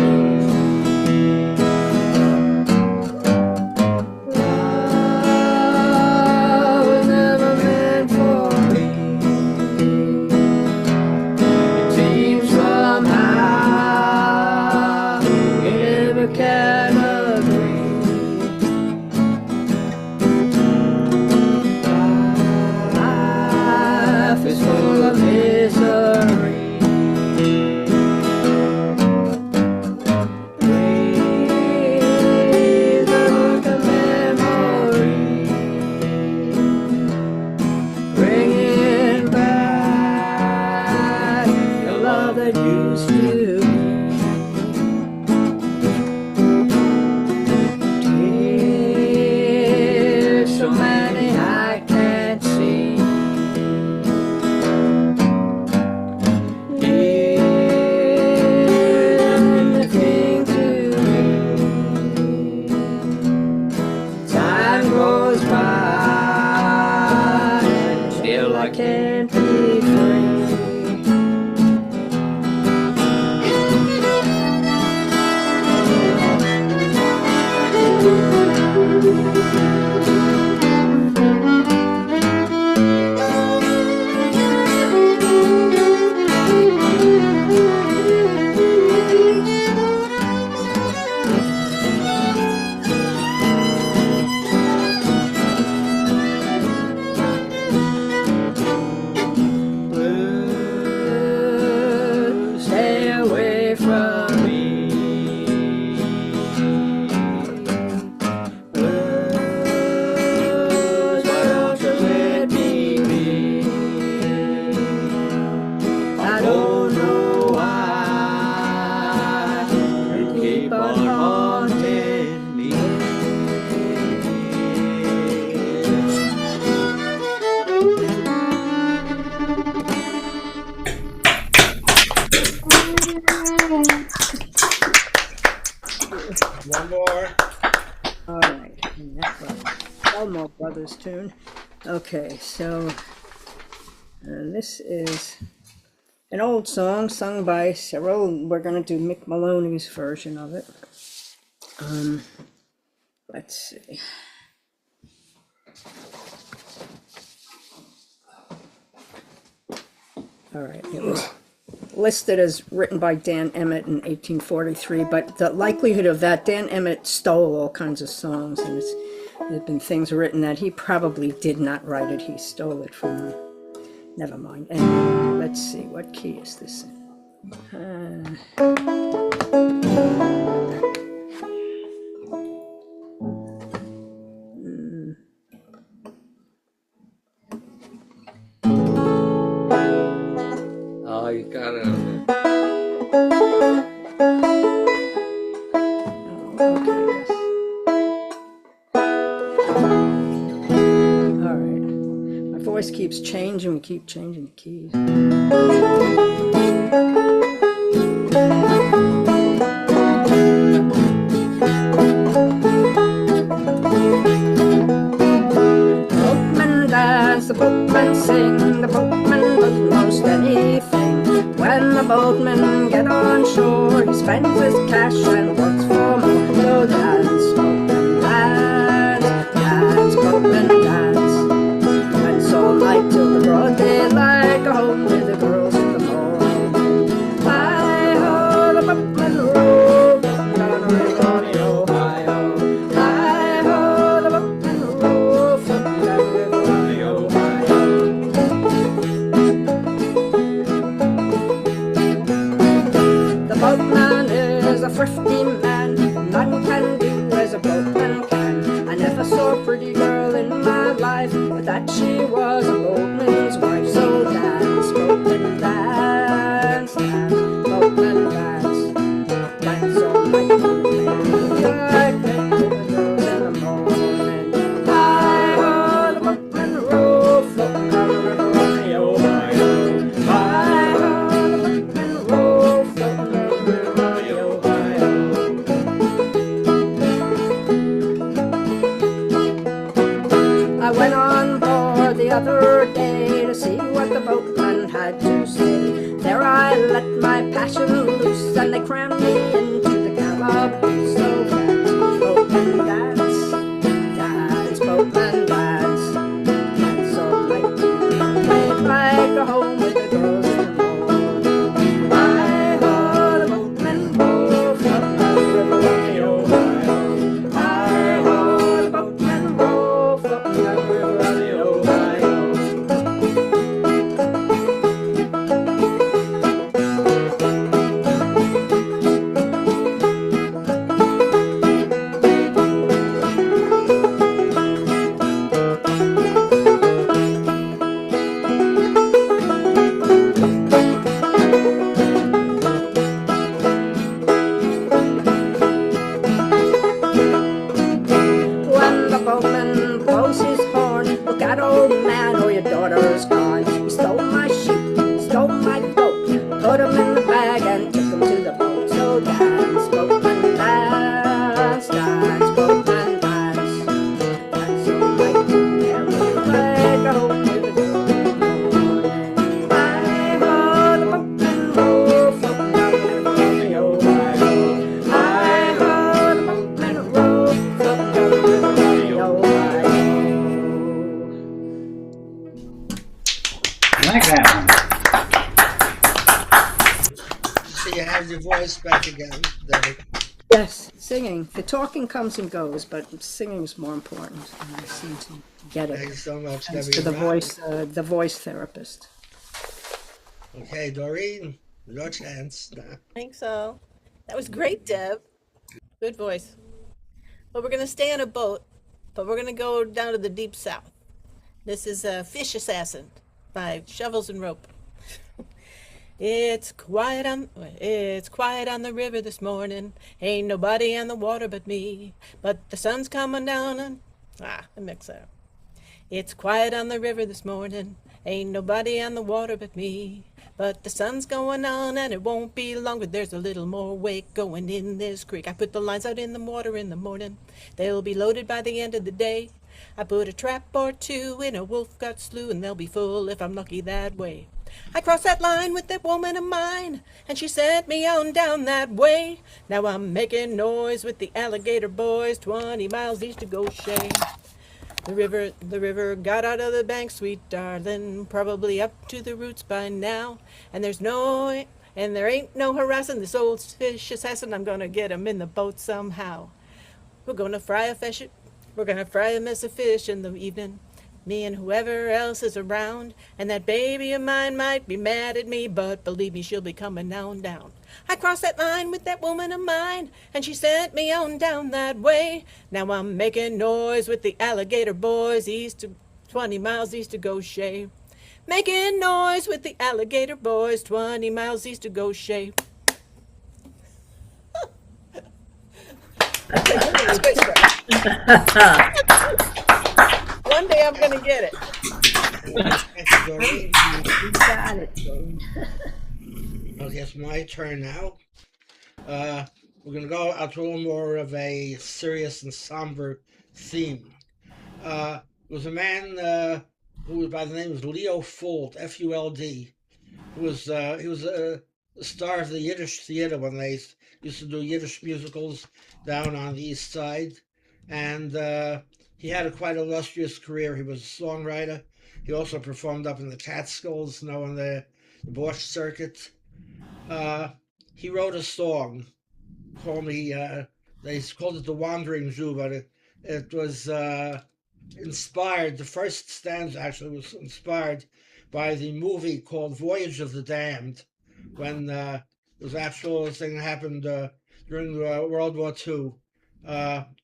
from me. Words, why don't you let me be? I don't know why you keep on haunting me. One more. All right, and that was Elmo Brothers tune. Okay, so this is an old song sung by Cyril. We're going to do Mick Maloney's version of it. Let's see. All right, it was listed as written by Dan Emmett in 1843, but the likelihood of that, Dan Emmett stole all kinds of songs, and there have been things written that he probably did not write it, he stole it from, never mind. And let's see, what key is this in? Oh, you got it. All right. My voice keeps changing. We keep changing the keys. Boatmen dance, the boatmen sing, the boatman does most anything. When the boatman get on shore, he spends his cash and works for more. So dance, boatman, dance, dance, boatman, dance. Dance all night till the broad daylight, go home with the girls in the morning. Hi-ho, the boatman row, down the river on the Ohio. Hi-ho, the boatman row, floating down the river on the Ohio. The boatman is a thrifty man, none can do as a boatman can. I never saw a pretty girl in my life, but that she was a boatman's wife. So dance, boatman, dance, dance, boatman, dance. Dance all night till the daylight, make the girls in the morning. Hi-ho, the boatman row, floating down the river on the Ohio. Hi-ho, the boatman row, floating down the river on the Ohio. I went on board the other day to see what the boatman had to say. There I let my passion loose, and they crammed me into the calaboose. So dance, boatman, dance, dance, boatman, dance. Dance all night till the daylight, go home with the girls in the morning. Hi-ho, the boatman row, floating down the river on the Ohio. Hi-ho, the boatman row, floating down the river on the Ohio. When the boatman blows his horn, look out, old man, or your daughter's gone. He stole my sheep, stole my goat, put him in the bag and took him to the boat. So dance, boatman, dance, dance, boatman, dance. Dance all night till the daylight, go home with the girls in the morning. Hi-ho, the boatman row, floating down the river on the Ohio. Hi-ho, the boatman row, floating down the river on the Ohio. I like that So you have your voice back again, Debbie. Yes, singing. The talking comes and goes, but singing is more important. And I seem to get it. Thanks so much, Thanks Debbie. to the voice therapist. Okay, Doreen, No chance. Nah. I think so. That was great, Deb. Good voice. Well, we're going to stay on a boat, but we're going to go down to the deep south. This is Fish Assassin by Shovels and Rope. It's quiet on the river this morning. Ain't nobody on the water but me. But the sun's coming down and I mix that up. It's quiet on the river this morning. Ain't nobody on the water but me. But the sun's going on and it won't be long, but there's a little more weight going in this creek. I put the lines out in the water in the morning. They'll be loaded by the end of the day. I put a trap or two in a wolf got slew, and they'll be full if I'm lucky that way. I crossed that line with that woman of mine, and she sent me on down that way. Now I'm making noise with the alligator boys, 20 miles east of Goshen. The river got out of the bank, sweet darling, probably up to the roots by now. And there ain't no harassing this old fish assassin. I'm gonna get him in the boat somehow. We're gonna fry a mess of fish in the evening. Me and whoever else is around. And that baby of mine might be mad at me, but believe me, she'll be coming on down. I crossed that line with that woman of mine, and she sent me on down that way. Now I'm making noise with the alligator boys 20 miles east of Goshen. Making noise with the alligator boys 20 miles east of Goshen. One day I'm gonna get it. You got it, Jane. Okay, it's my turn now. We're gonna go out to a little more of a serious and somber theme. There was a man who was by the name of Leo Fuld, Fuld, who was he was a star of the Yiddish theater when they used to do Yiddish musicals down on the East Side, and he had a quite illustrious career. He was a songwriter. He also performed up in the Catskills, on the Bosch circuit. He wrote a song called they called it The Wandering Jew, but it was inspired, the first stanza actually was inspired by the movie called Voyage of the Damned, when there was an actual thing that happened during World War II.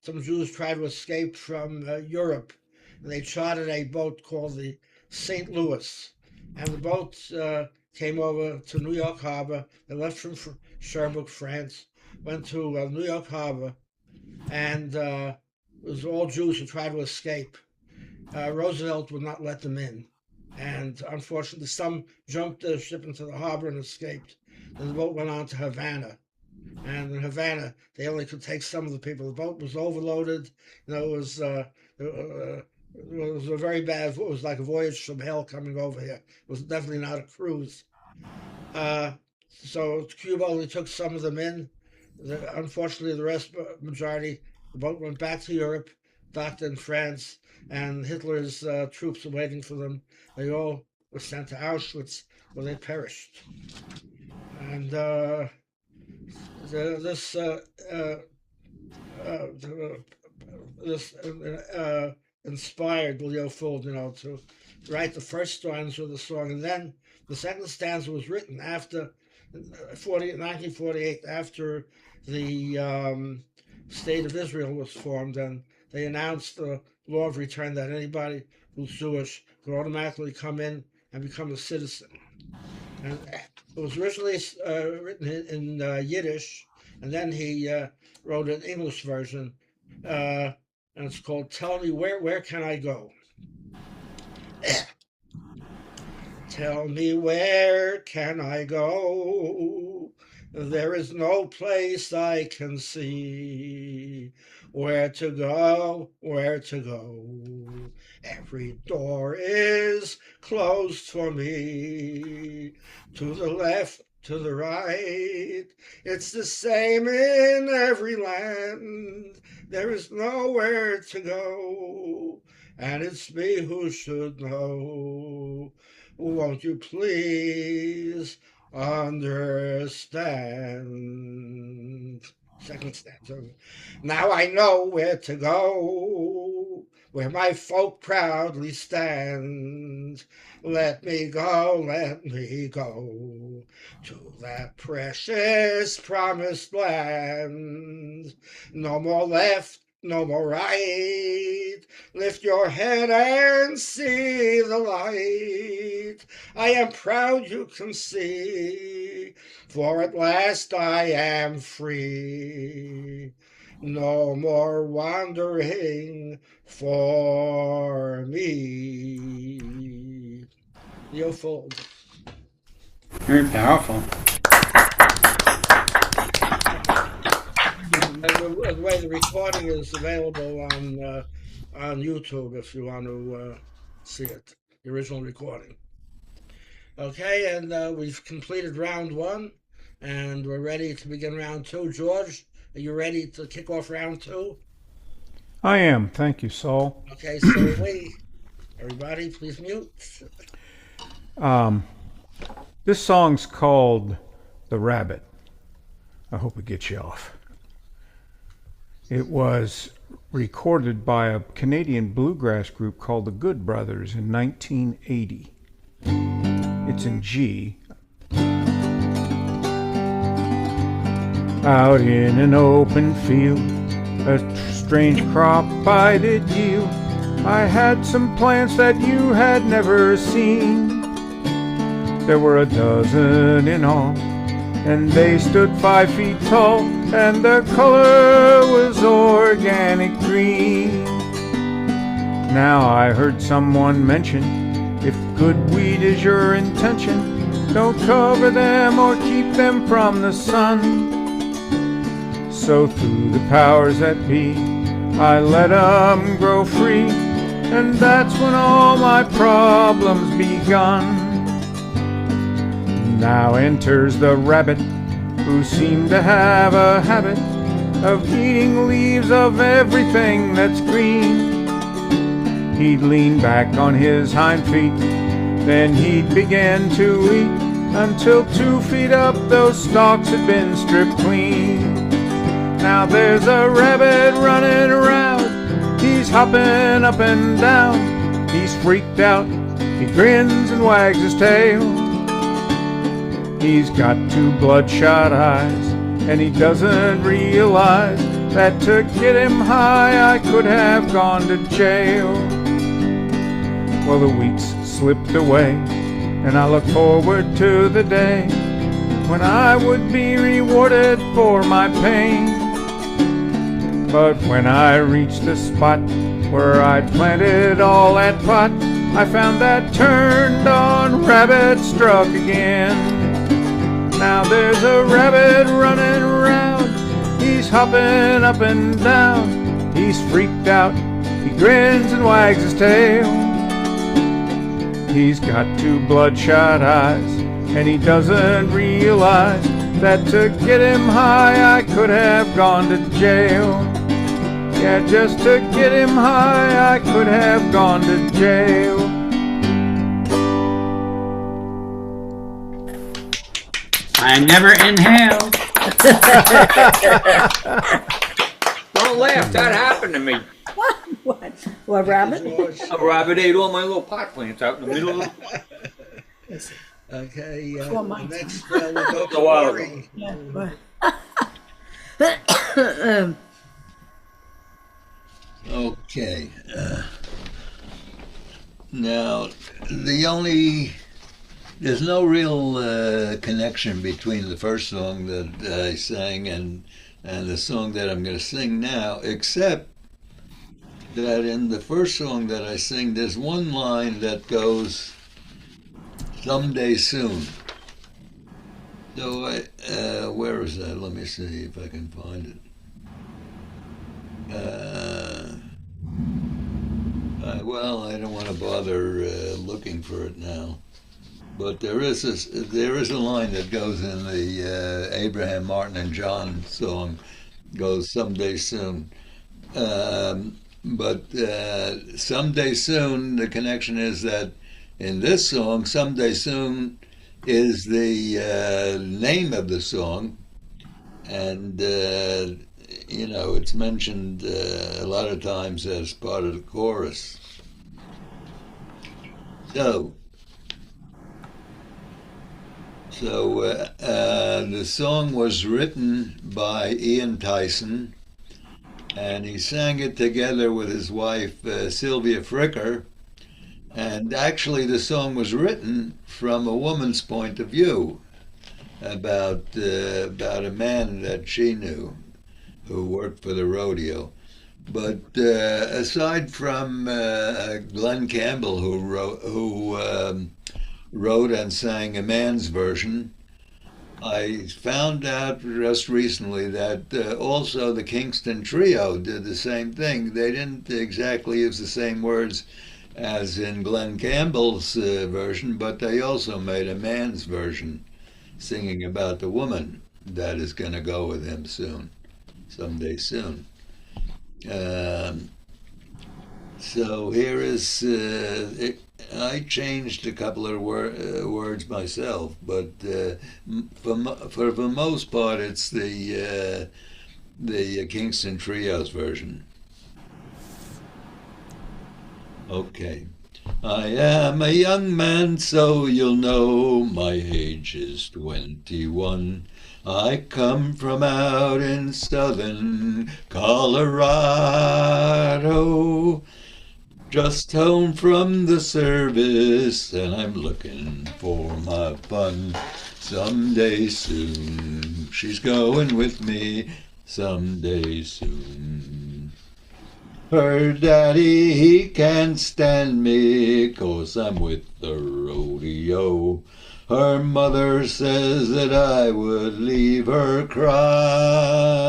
Some Jews tried to escape from Europe, and they chartered a boat called the St. Louis, and the boat came over to New York Harbor. They left from Cherbourg, France, went to New York Harbor, and it was all Jews who tried to escape. Roosevelt would not let them in, and unfortunately some jumped the ship into the harbor and escaped. Then the boat went on to Havana, and in Havana they only could take some of the people. The boat was overloaded. It was a very bad. It was like a voyage from hell coming over here. It was definitely not a cruise. So Cuba only took some of them in. Unfortunately, the majority, the boat went back to Europe, docked in France, and Hitler's troops were waiting for them. They all were sent to Auschwitz, where they perished. And this inspired Leo Fuld, to write the first stanza of the song, and then the second stanza was written after 1948, after the State of Israel was formed, and they announced the law of return that anybody who's Jewish could automatically come in and become a citizen. And it was originally written in Yiddish, and then he wrote an English version, and it's called "Tell Me Where Can I Go." Tell me where can I go? There is no place I can see. Where to go, where to go? Every door is closed for me. To the left, to the right, it's the same in every land. There is nowhere to go, and it's me who should know. Won't you please understand? Second stanza. Now I know where to go, where my folk proudly stand. Let me go to that precious promised land. No more left, no more right. Lift your head and see the light. I am proud, you can see, for at last I am free. No more wandering for me. Leopold. Very powerful. By the way, the recording is available on YouTube if you want to see it, the original recording. Okay, and we've completed round one, and we're ready to begin round two. George, are you ready to kick off round two? I am. Thank you, Saul. Okay, so everybody, please mute. This song's called The Rabbit. I hope it gets you off. It was recorded by a Canadian bluegrass group called the Good Brothers in 1980. It's in G. Out in an open field, a strange crop I did yield. I had some plants that you had never seen. There were a dozen in all, and they stood 5 feet tall, and their color was organic green. Now I heard someone mention, if good weed is your intention, don't cover them or keep them from the sun. So through the powers that be, I let 'em grow free, and that's when all my problems begun. Now enters the rabbit, who seemed to have a habit of eating leaves of everything that's green. He'd lean back on his hind feet, then he'd begin to eat, until 2 feet up those stalks had been stripped clean. Now there's a rabbit running around, he's hopping up and down, he's freaked out, he grins and wags his tail. He's got 2 bloodshot eyes, and he doesn't realize that to get him high I could have gone to jail. Well, the weeks slipped away, and I look forward to the day when I would be rewarded for my pain. But when I reached the spot where I'd planted all that pot, I found that turned on rabbit struck again. Now there's a rabbit running around, he's hopping up and down, he's freaked out, he grins and wags his tail. He's got 2 bloodshot eyes, and he doesn't realize that to get him high I could have gone to jail. Yeah, just to get him high I could have gone to jail. I never inhaled. Don't laugh. That happened to me. What, rabbit? A rabbit ate all my little pot plants out in the middle of Okay, mine. next we'll go to A while Maury. Okay. Now, there's no real connection between the first song that I sang and the song that I'm going to sing now, except that in the first song that I sing, there's one line that goes, "Someday soon." So, where is that? Let me see if I can find it. Well, I don't want to bother looking for it now. But there is a line that goes in the Abraham, Martin, and John song, goes "Someday soon." But "Someday soon," the connection is that in this song, "Someday soon" is the name of the song, and it's mentioned a lot of times as part of the chorus. So, the song was written by Ian Tyson, and he sang it together with his wife Sylvia Fricker. And actually, the song was written from a woman's point of view about a man that she knew who worked for the rodeo. But aside from Glenn Campbell, wrote and sang a man's version, I found out just recently that also the Kingston Trio did the same thing. They didn't exactly use the same words as in Glenn Campbell's version, but they also made a man's version singing about the woman that is going to go with him someday soon. So here is, I changed a couple of words myself, but for the most part, it's the Kingston Trio's version. Okay. I am a young man, so you'll know my age is 21. I come from out in southern Colorado, just home from the service, and I'm looking for my fun. Someday soon, she's going with me, someday soon. Her daddy, he can't stand me, 'cause I'm with the rodeo. Her mother says that I would leave her crying.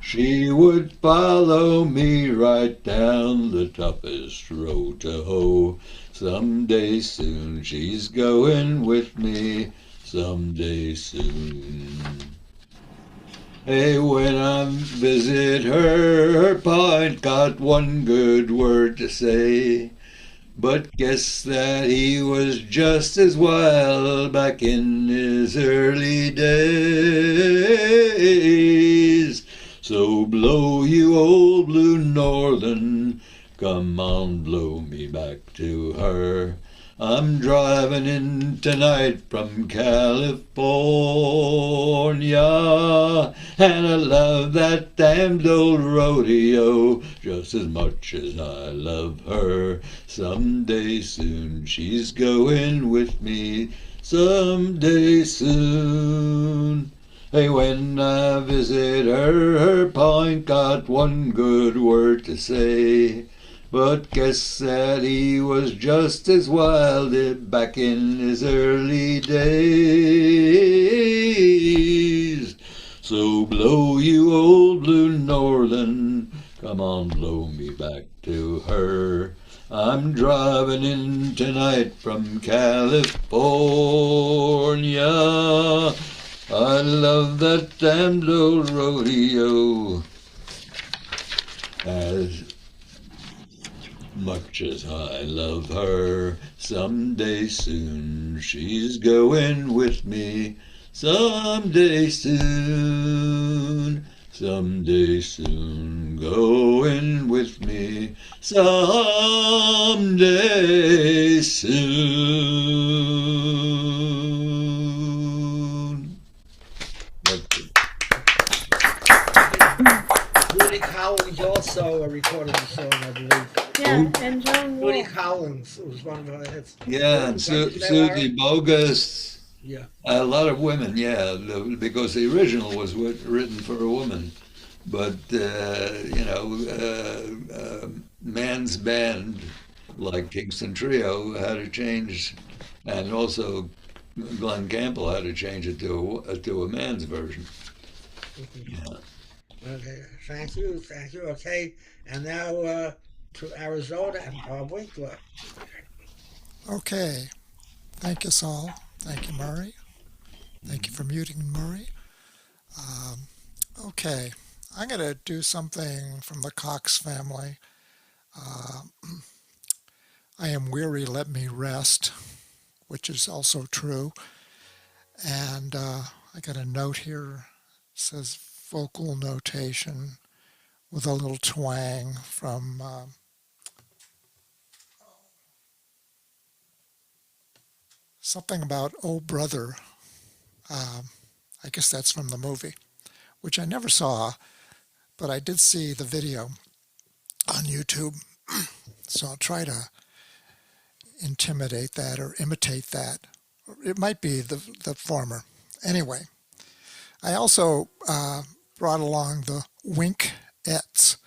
She would follow me right down the toughest road to hoe. Someday soon she's going with me, someday soon. Hey, when I visit her pa ain't got one good word to say. But guess that he was just as wild back in his early days. So blow, you old blue northern, come on, blow me back to her. I'm driving in tonight from California, and I love that damned old rodeo just as much as I love her. Someday soon she's going with me, someday soon. Hey, when I visit her pa ain't got one good word to say. But guess that he was just as wild back in his early days. So blow, you old blue northern, come on, blow me back to her. I'm driving in tonight from California. I love that damned old rodeo as much as I love her. Someday soon she's going with me, someday soon. Someday soon going with me, someday soon. Judy Collins also recorded the song, I believe. Yeah, and Joan Judy Wolfe. Collins was one of her hits. Yeah, and Susie Bogus. Yeah. A lot of women, yeah, because the original was written for a woman. But, man's band, like Kingston Trio, had to change, and also Glenn Campbell had to change it to a man's version. Yeah. Okay, thank you. Okay, and now to Arizona and Bob Winkler. Okay. Thank you, Saul. Thank you, Murray. Thank you for muting Murray. Okay. I'm going to do something from the Cox family. I am weary, let me rest, which is also true. And I got a note here. It says, vocal notation with a little twang from something about "Oh Brother." I guess that's from the movie, which I never saw, but I did see the video on YouTube. So I'll try to intimidate that or imitate that. It might be the former. Anyway, I also brought along the Winkettes,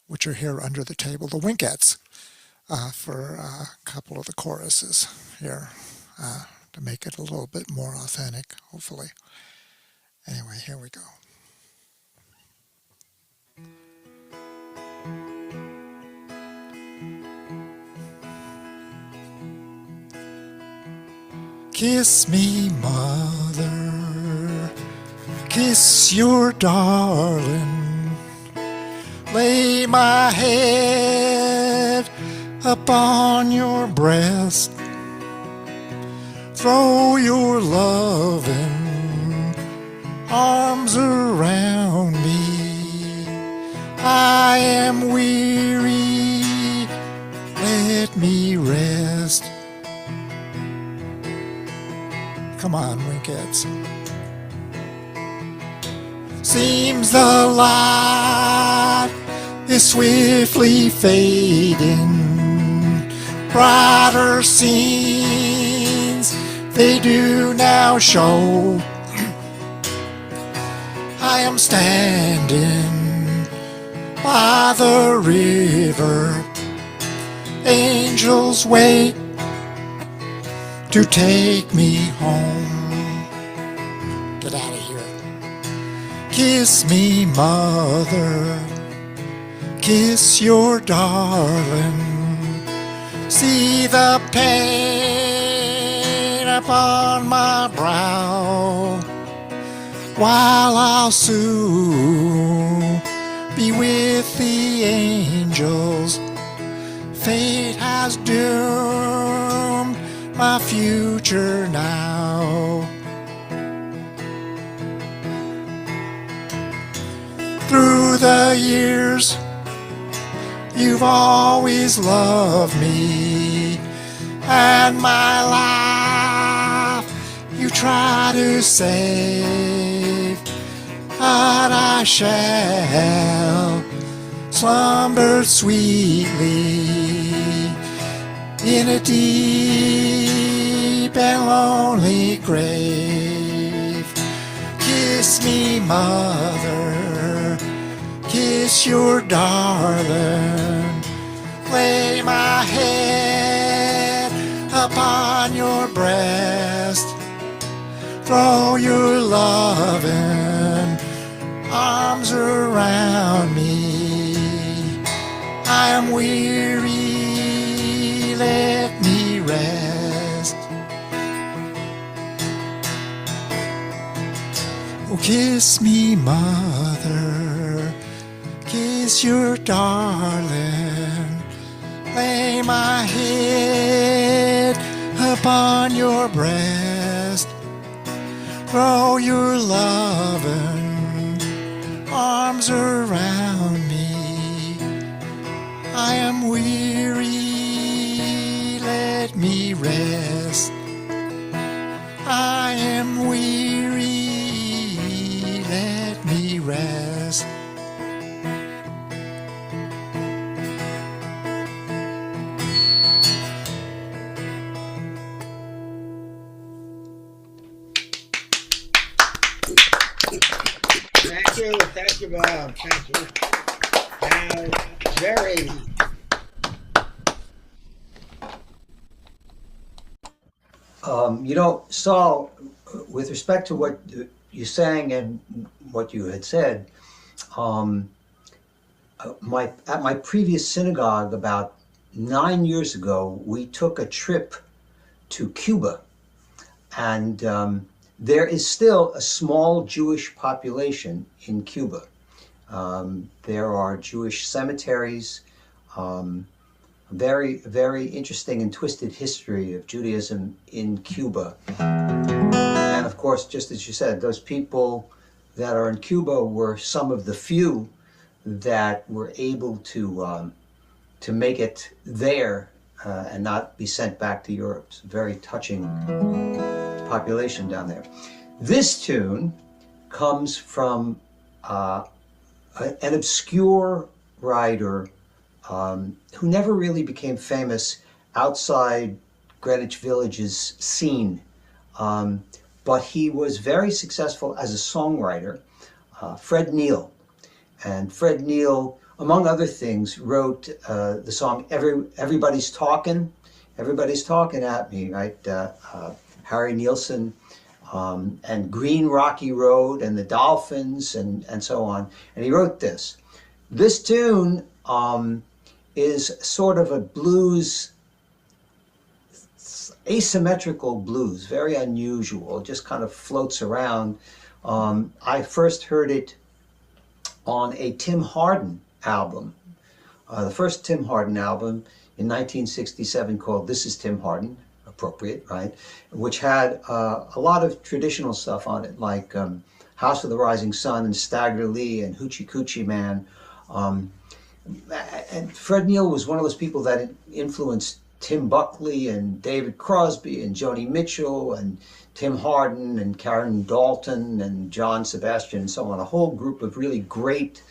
which are here under the table. The Winkettes for a couple of the choruses here to make it a little bit more authentic, hopefully. Anyway, here we go. Kiss me, mother, kiss your darling, lay my head upon your breast, throw your loving arms around me. I am weary, let me rest. Come on, Winkettes. Seems the light is swiftly fading. Brighter scenes they do now show. I am standing by the river. Angels wait to take me home. Get out of here. Kiss me, mother, kiss your darling. See the pain upon my brow, while I'll soon be with the angels. Fate has doomed my future now. Through the years, you've always loved me, and my life you try to save, but I shall slumber sweetly in a deep and lonely grave. Kiss me, mother, kiss your darling, lay my head upon your breast, throw your loving arms around me. I am weary, let me rest. Oh, kiss me, mother, kiss your darling, lay my head upon your breast, throw your loving arms around me. I am weary, let me rest. I am weary, let me rest. Thank you, Bob. Thank you. Jerry. Saul, with respect to what you sang and what you had said, at my previous synagogue about 9 years ago, we took a trip to Cuba, and there is still a small Jewish population in Cuba. There are Jewish cemeteries, very, very interesting and twisted history of Judaism in Cuba. And of course, just as you said, those people that are in Cuba were some of the few that were able to make it there and not be sent back to Europe. It's a very touching population down there. This tune comes from an obscure writer who never really became famous outside Greenwich Village's scene. But he was very successful as a songwriter, Fred Neil. And Fred Neil, among other things, wrote the song Everybody's Talking at Me, right? Harry Nilsson, and Green Rocky Road and the Dolphins and so on. And he wrote this. This tune is sort of a blues, asymmetrical blues, very unusual. It just kind of floats around. I first heard it on a Tim Hardin album, the first Tim Hardin album in 1967 called This Is Tim Hardin, appropriate, right? Which had a lot of traditional stuff on it, like House of the Rising Sun and Stagger Lee and Hoochie Coochie Man. And Fred Neil was one of those people that influenced Tim Buckley and David Crosby and Joni Mitchell and Tim Hardin and Karen Dalton and John Sebastian and so on, a whole group of really great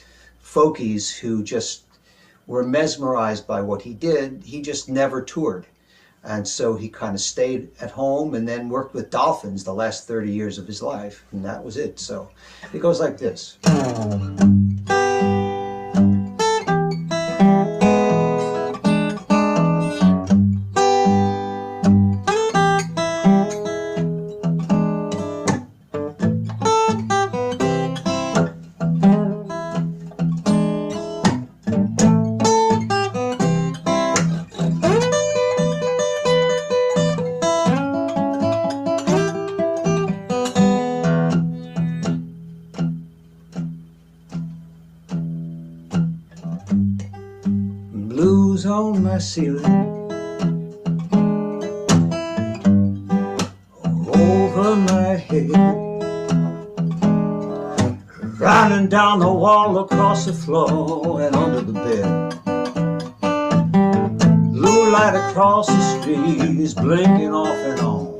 folkies who just were mesmerized by what he did. He just never toured. And so he kind of stayed at home and then worked with Dolphins the last 30 years of his life. And that was it. So it goes like this. Blues on my ceiling, over my head, running down the wall, across the floor, and under the bed. Blue light across the street is blinking off and on.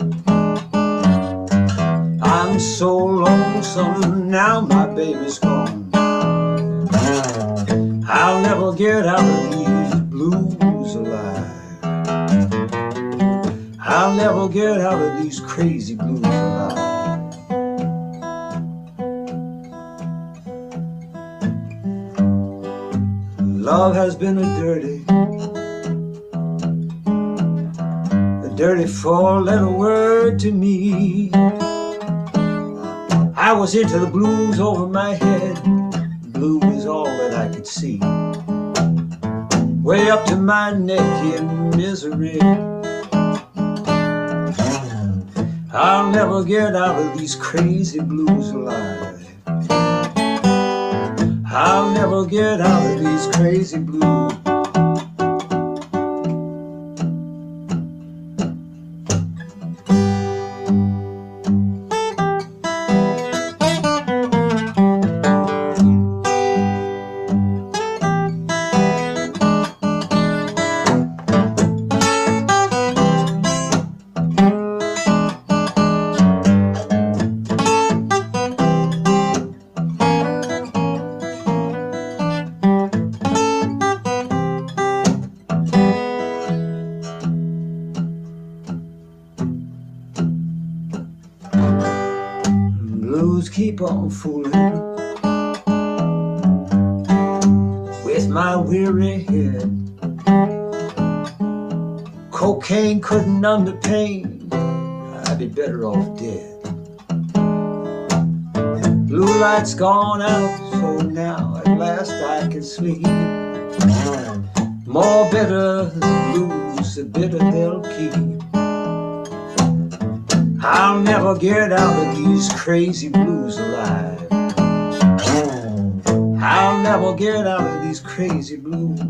I'm so lonesome now my baby's gone. I'll never get out of these blues alive. I'll never get out of these crazy blues alive. Love has been a dirty four-letter word to me. I was into the blues over my head. Blue is all that I could see. Way up to my neck in misery. I'll never get out of these crazy blues alive. I'll never get out of these crazy blues. Keep on fooling with my weary head. Cocaine couldn't numb the pain. I'd be better off dead. Blue light's gone out, so now at last I can sleep. More bitter than blues, the bitter they'll keep. I'll never get out of these crazy blues alive. I'll never get out of these crazy blues.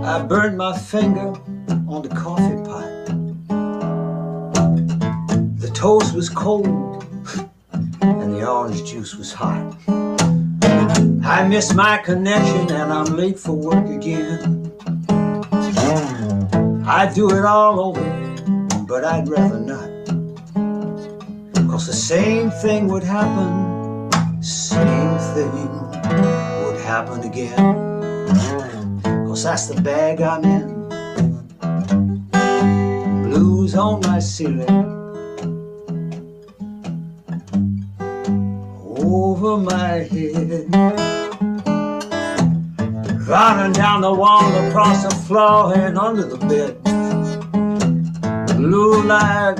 I burned my finger on the coffee pot. The toast was cold and the orange juice was hot. I missed my connection and I'm late for work again. I'd do it all over, but I'd rather not. 'Cause the same thing would happen, same thing would happen again. 'Cause that's the bag I'm in. Blues on my ceiling, over my head, running down the wall, across the floor and under the bed. Blue light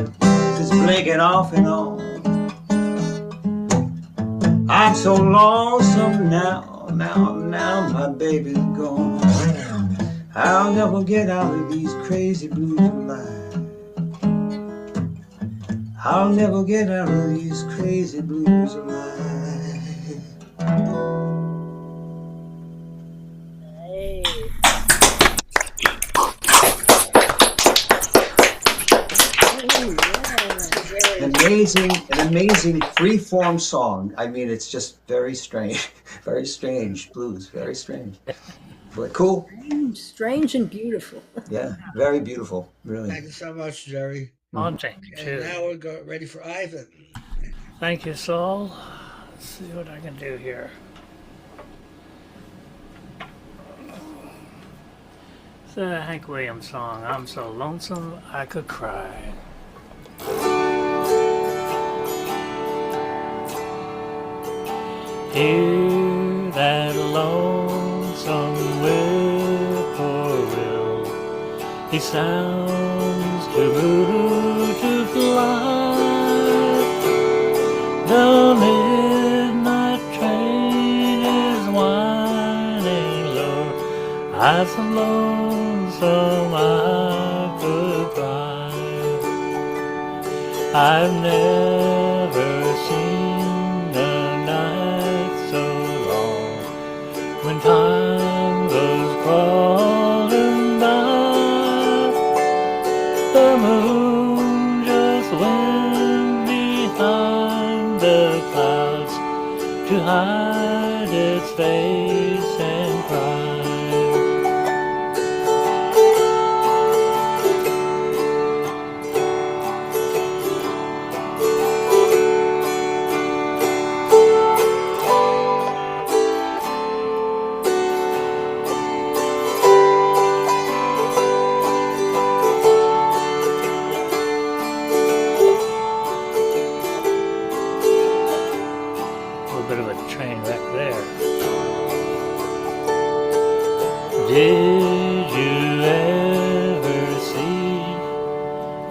is blinking off and on. I'm so lonesome now my baby's gone. I'll never get out of these crazy blues of mine. I'll never get out of these crazy blues of mine. An amazing free-form song. I mean, it's just very strange, very strange blues, very strange, but cool. Strange and beautiful. Yeah, very beautiful, really. Thank you so much, Jerry. Oh, thank you, And too. now we're ready for Ivan. Thank you, Saul. Let's see what I can do here. It's a Hank Williams song, I'm So Lonesome I Could Cry. Hear that lonesome whippoorwill, he sounds too blue to fly. The midnight train is winding low, I'm so lonesome I could cry. I've never seen a night so long when time goes crawling by. The moon just went behind the clouds to hide its face and cry. Bit of a train wreck there.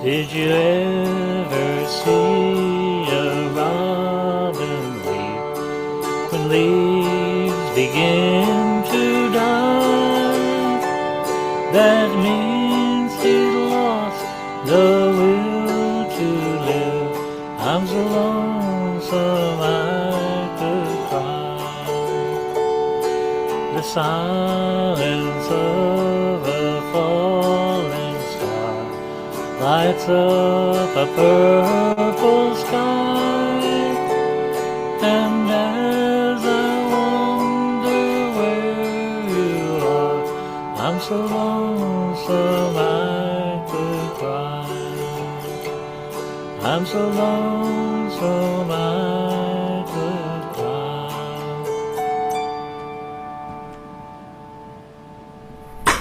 Did you ever see a robin weep when leaves begin to die? That means he's lost the will to live. I'm so lonesome I could cry. The silence of a falling star lights up a purple sky, and as I wonder where you are, I'm so lonesome I could cry. I'm so lonesome I could cry.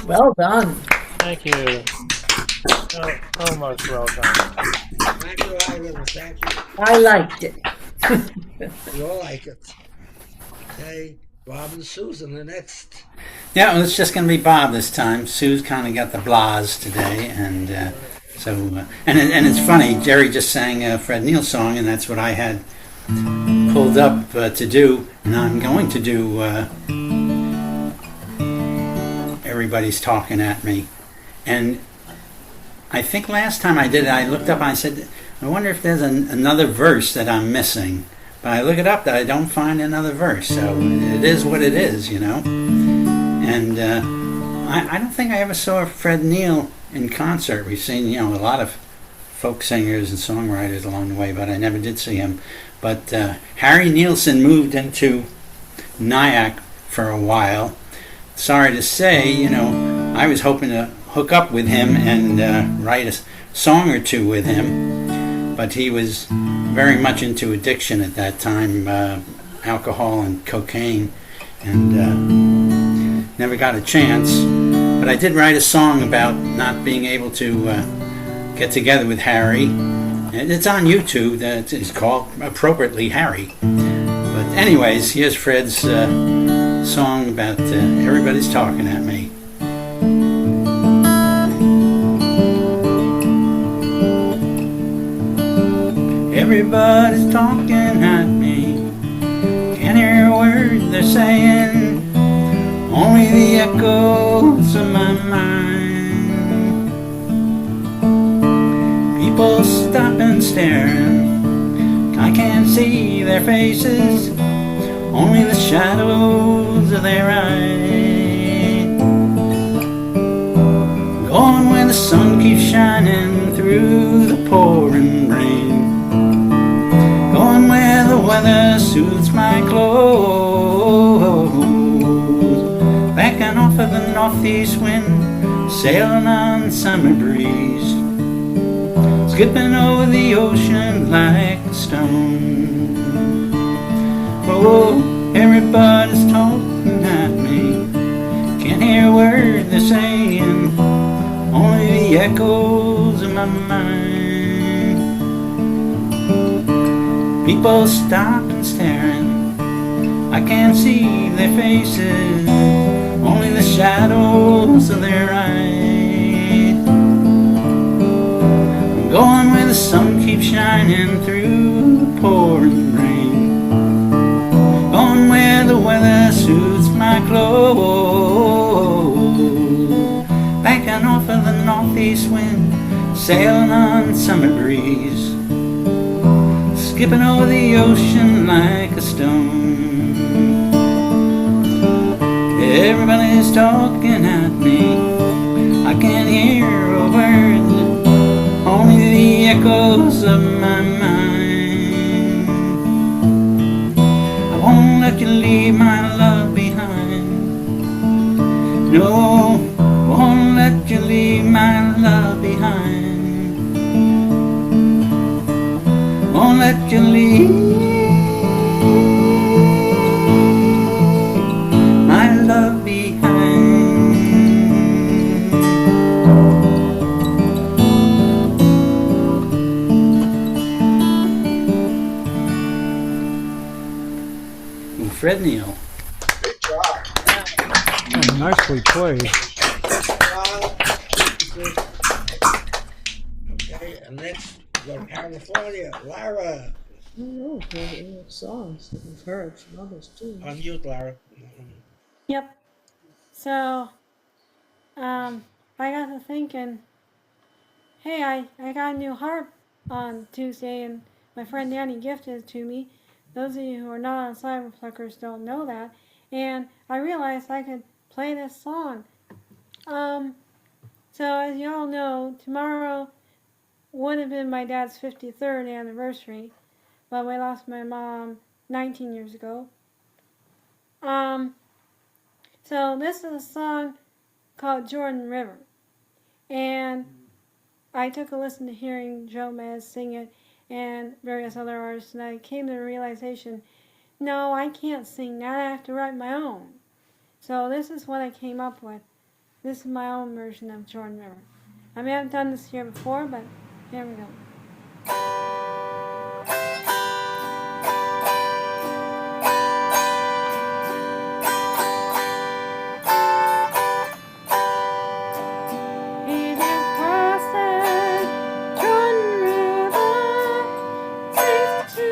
Well done. Thank you. Oh, almost well done. Thank you, Ivan. Thank you. I liked it. We all like it. Okay, Bob and Susan, the next. Yeah, well, it's just going to be Bob this time. Sue's kind of got the blahs today, and and it's funny. Jerry just sang a Fred Neil song, and that's what I had pulled up to do, and I'm going to do. Everybody's Talking at Me, and I think last time I did it, I looked up and I said, I wonder if there's another verse that I'm missing. But I look it up, that I don't find another verse. So it is what it is, you know. And I don't think I ever saw Fred Neil in concert. We've seen, a lot of folk singers and songwriters along the way, but I never did see him. But Harry Nilsson moved into Nyack for a while. Sorry to say, I was hoping to hook up with him and write a song or two with him, but he was very much into addiction at that time, alcohol and cocaine, and never got a chance. But I did write a song about not being able to get together with Harry, and it's on YouTube. It's called appropriately Harry. But anyways, here's Fred's song about everybody's talking at me. Everybody's talking at me, can't hear a word they're saying, only the echoes of my mind. People stop and staring, I can't see their faces, only the shadows of their eyes. Going where the sun keeps shining through the pouring rain, going where the weather suits my clothes, backing off of the northeast wind, sailing on summer breeze, skipping over the ocean like a stone. Oh, everybody's talking at me, can't hear a word they're saying, only the echoes of my mind. People stop and staring, I can't see their faces, only the shadows of their eyes. I'm going where the sun keeps shining through the pouring rain, going where the weather suits my clothes, backing off of the northeast wind, sailing on summer breeze, skipping over the ocean like a stone. Everybody's talking at me, I can't hear a word, only the echoes of my mind. I won't let you leave my love behind, no, won't let you leave my love behind. Won't let you leave my love behind. Ooh, Fred Neil. Good job. Oh, nicely played. Okay, and next we go to California, Lara. I don't know if there's any songs that we've heard from others too. Unmute, Lara. Yep. So, I got to thinking, hey, I got a new harp on Tuesday, and my friend Danny gifted it to me. Those of you who are not on Cyberpluckers don't know that. And I realized I could play this song. So as you all know, tomorrow would have been my dad's 53rd anniversary, but we lost my mom 19 years ago. So this is a song called Jordan River. And I took a listen to hearing Joe Mez sing it and various other artists, and I came to the realization, no, I can't sing that, I have to write my own. So this is what I came up with. This is my own version of Jordan River. I mean, I haven't done this here before, but here we go. Jordan River, 62,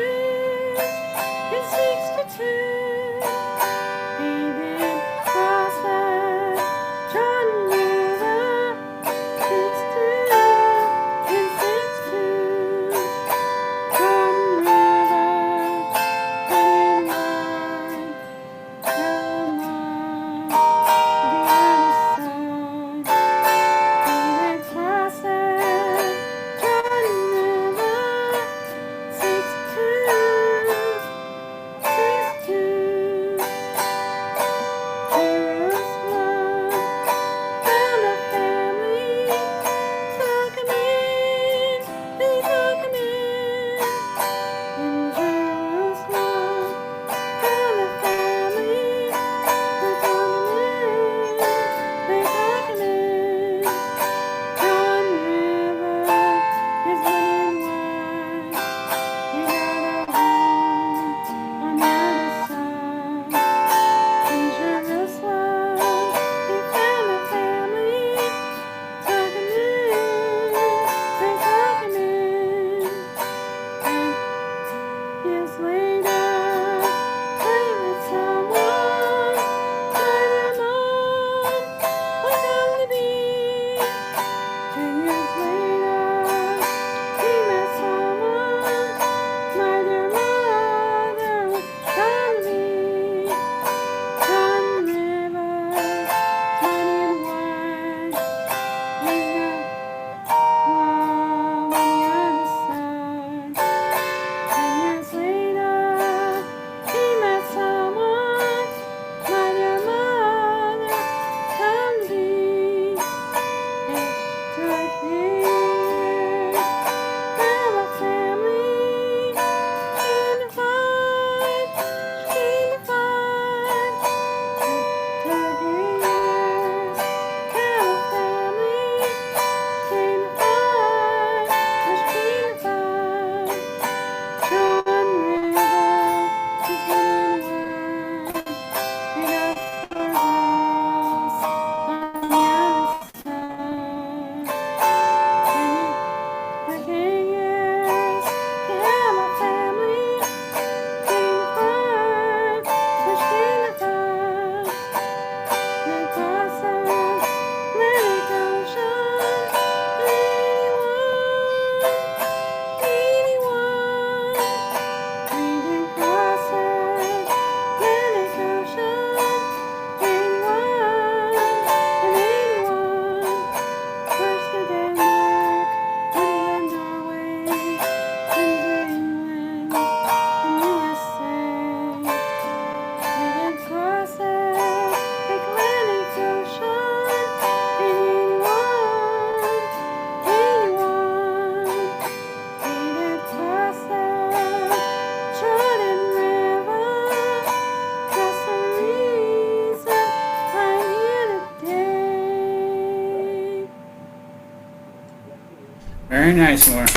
Very nice, Laura.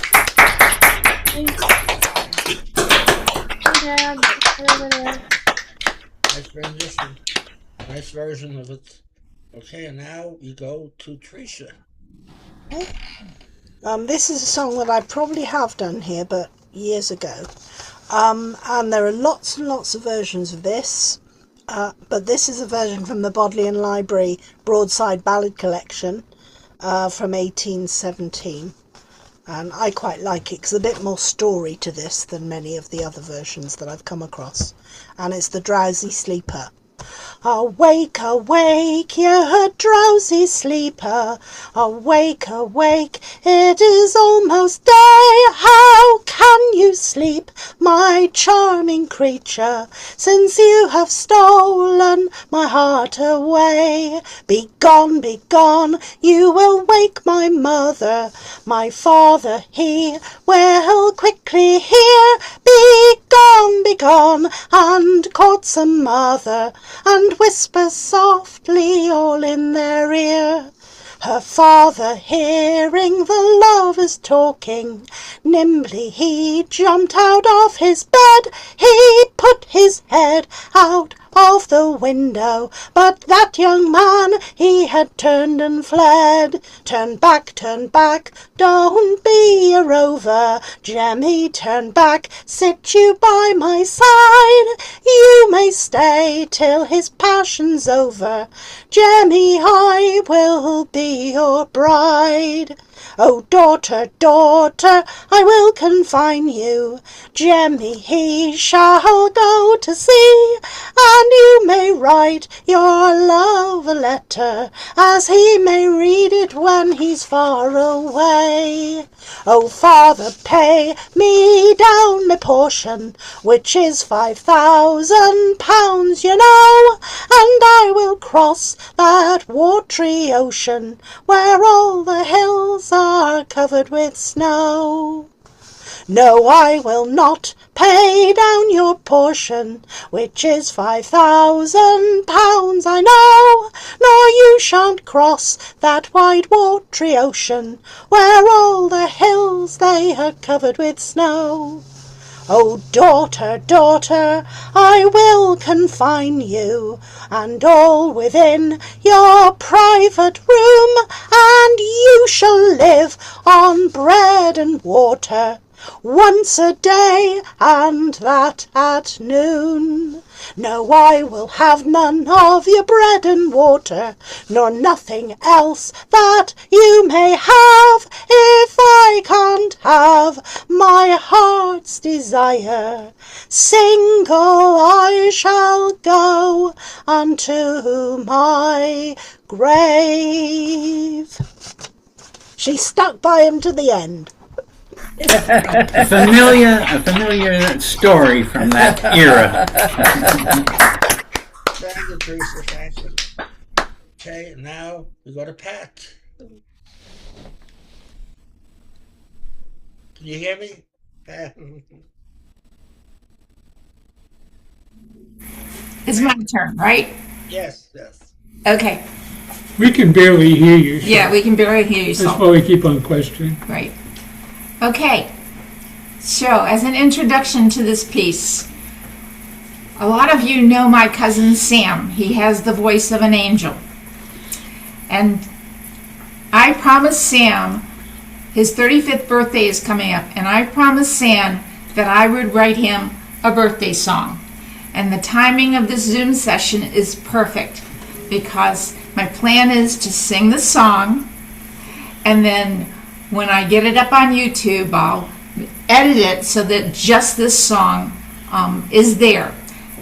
Hey, Dad. Right over there. Nice rendition. Nice version of it. Okay, and now we go to Tricia. This is a song that I probably have done here, but years ago. And there are lots and lots of versions of this. But this is a version from the Bodleian Library Broadside Ballad Collection from 1817. And I quite like it because there's a bit more story to this than many of the other versions that I've come across. And it's The Drowsy Sleeper. Awake, awake, you drowsy sleeper. Awake, awake, it is almost day. How can you sleep, my charming creature, since you have stolen my heart away? Begone, begone, you will wake my mother. My father, he will quickly hear. Begone, begone, and court some mother, and whisper softly all in their ear. Her father, hearing the lovers talking, nimbly he jumped out of his bed. He put his head out of the window, but that young man, he had turned and fled. Turn back, don't be a rover, Jemmy, turn back, sit you by my side. You may stay till his passion's over, Jemmy, I will be your bride. Oh, daughter, daughter, I will confine you. Jemmy, he shall go to sea, and you may write your love a letter, as he may read it when he's far away. Oh, father, pay me down my portion, which is £5,000, you know, and I will cross that watery ocean, where all the hills are covered with snow. No, I will not pay down your portion, which is £5,000, I know, nor you shan't cross that wide watery ocean, where all the hills they are covered with snow. Oh, daughter, daughter, I will confine you, and all within your private room, and you shall live on bread and water once a day, and that at noon. No, I will have none of your bread and water, nor nothing else that you may have, if I can't have my heart's desire. Single I shall go unto my grave. She stuck by him to the end. A familiar story from that era. Thank you, Teresa. Thank you. Okay, now we go to Pat. Can you hear me, Pat? It's my turn, right? Yes, yes. Okay. We can barely hear you. Yeah, we can barely hear you. That's why we keep on questioning. Right. Okay. So, as an introduction to this piece, a lot of you know my cousin Sam. He has the voice of an angel. And I promised Sam, his 35th birthday is coming up, and I promised Sam that I would write him a birthday song. And the timing of this Zoom session is perfect, because my plan is to sing the song, and then when I get it up on YouTube, I'll edit it so that just this song is there.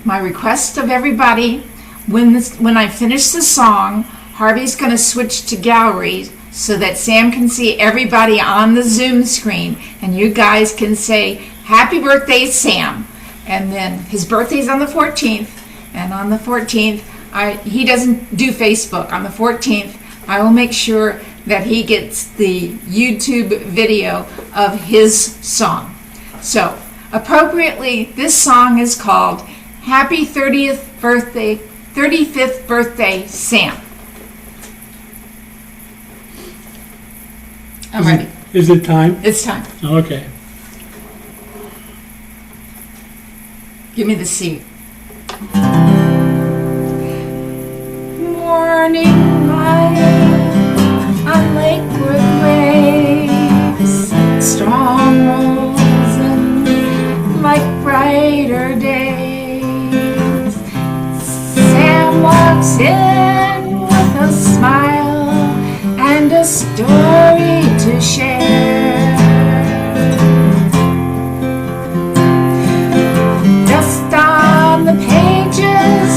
My request of everybody, when I finish the song, Harvey's going to switch to gallery so that Sam can see everybody on the Zoom screen, and you guys can say, "Happy birthday, Sam." And then his birthday's on the 14th, and on the 14th, he doesn't do Facebook. On the 14th, I will make sure that he gets the YouTube video of his song. So, appropriately, this song is called Happy 35th Birthday, Sam. I'm ready. Is it time? It's time. Okay. Give me the C. Morning light on Lakewood waves, strong rolls in like brighter days. Sam walks in with a smile and a story to share. Just on the pages,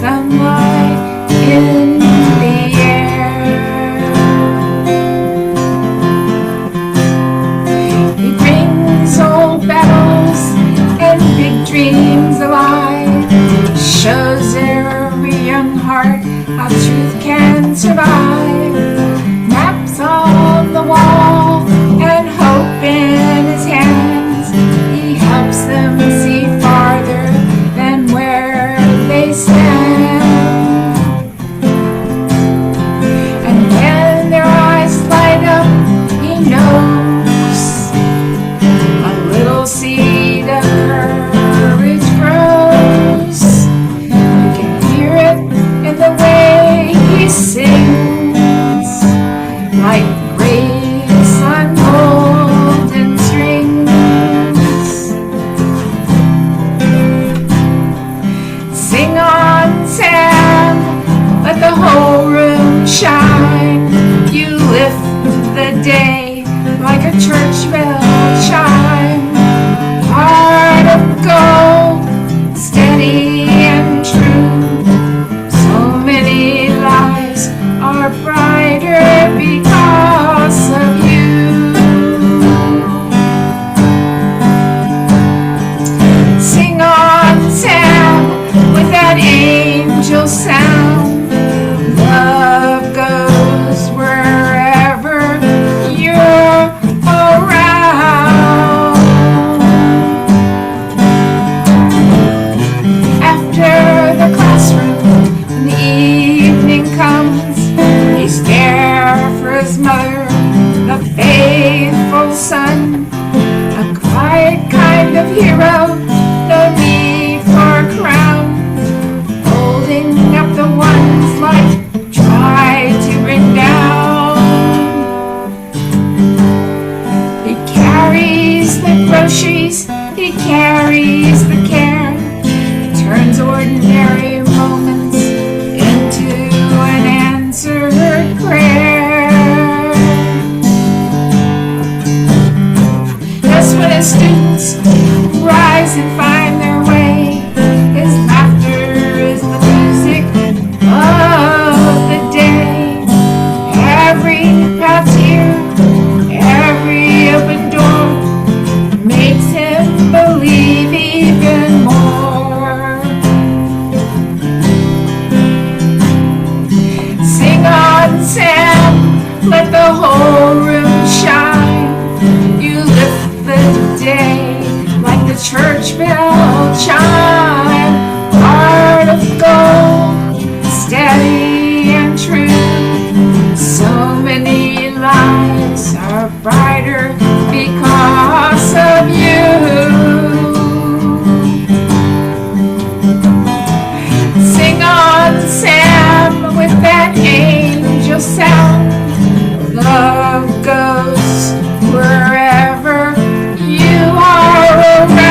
sunlight in the air. He brings old battles and big dreams alive, shows every young heart how truth can survive. Maps on the wall and hope in his hands, he helps them see farther than where they stand. And when their eyes light up, he knows a little seed of courage grows. You can hear it in the way he sings, like grapes on golden strings. Sing on, Sam, let the whole room shine. You lift the day like a church bell chime. Heart of gold, steady and true. So many lives are brighter because of you. Sing on, Sam, with that angel sound. Love goes wherever you're around. After the classroom, when the evening comes, he's there for his mother, the faithful son. A quiet kind of hero, no need for a crown. Holding up the ones life tried to bring down. He carries the groceries, he carries the care, turns ordinary moments into an answered prayer. Just when his students rise and find their way, his laughter is the music of the day. Every path here, every open door makes him believe even more. Sing on, Sam, let the whole room shine. You lift the day like the church bell chime. Heart of gold, steady and true. So many lives are brighter because of you. Sing on, Sam, with that angel sound. Love goes wherever you are around.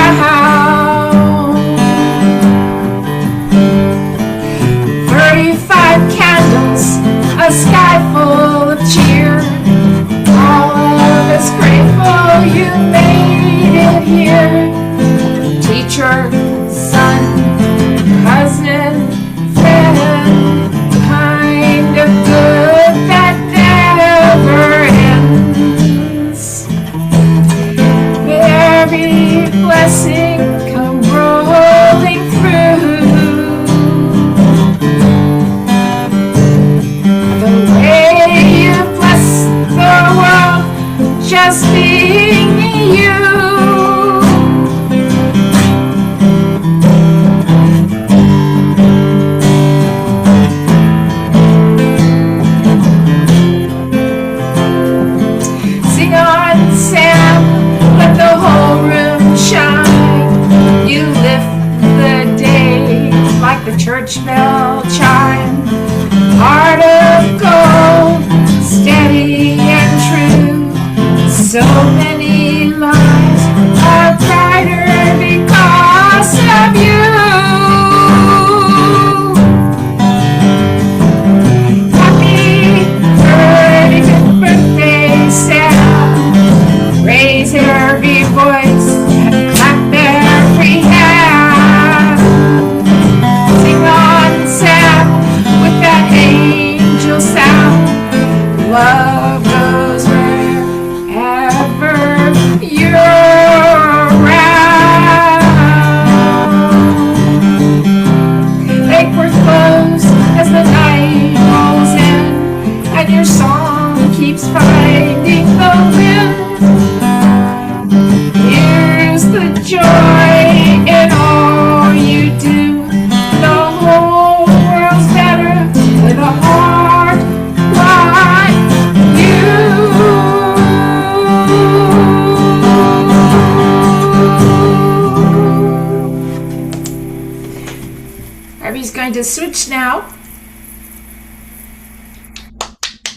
to switch now.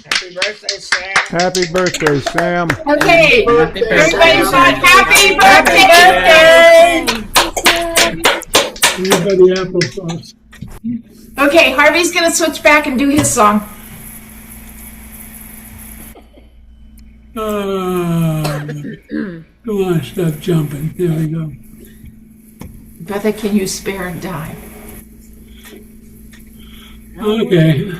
Happy birthday, Sam. Happy birthday, Sam. Okay, Happy everybody birthday. shout happy birthday! Everybody applesauce. Okay, Harvey's gonna switch back and do his song. Come on, stop jumping. There we go. Brother, can you spare a dime? Okay.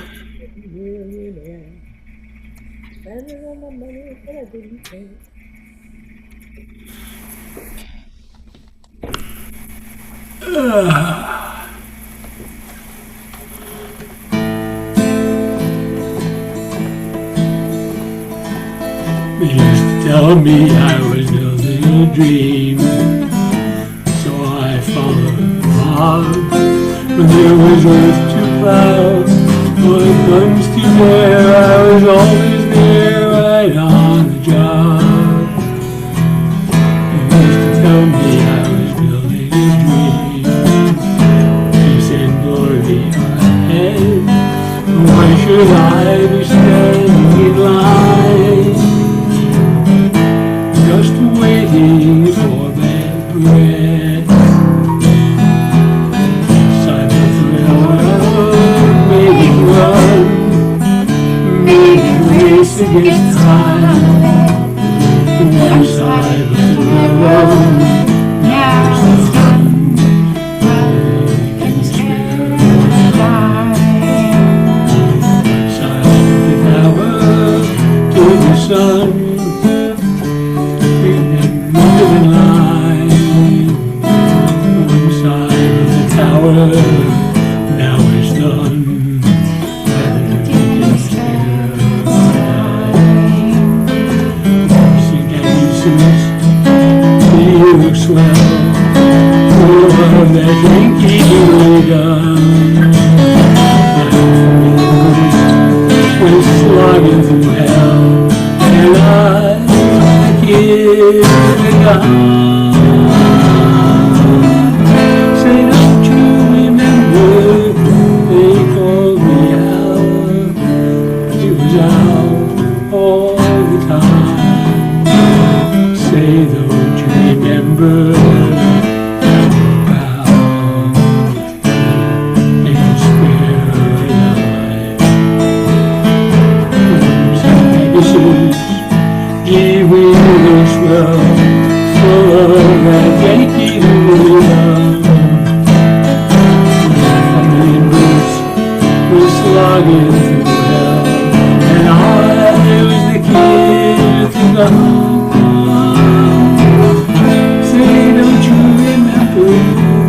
They used to tell me I was building a dream, so I followed Bob. When there was earth to plow, or guns to bear, I was always there, right on the job. They used to tell me I was building a dream, peace and glory ahead. Why should I be standing in line, just waiting for that bread? Silent thrill, making run, making race against time. One side of the road, now it's done. Making spare time. Silent the tower to the sun. In line, one side of the tower, now it's done. See dancers, they look swell, for that Yankee Doodle gun. We're slogging through hell, and I hear the gun. Say, don't you remember they called me out? It was out all the time. Say, don't you remember? Wow, they can spare a dime. Some legacies, yeah, we wish well, full of that Yankee Doodle love. Members were slogging through hell, and I was the kid to go. Say, don't you remember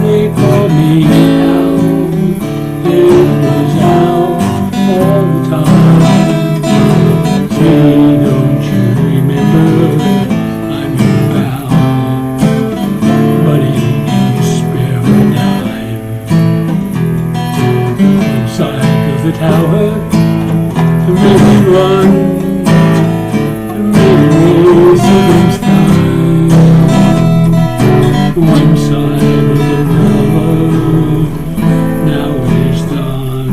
they called me out? It was out all the time. Say, don't you remember? I'm your pal, buddy, can you spare a dime? Inside of the tower, to make me run, to make me race against time. One side of the tower, now it's done.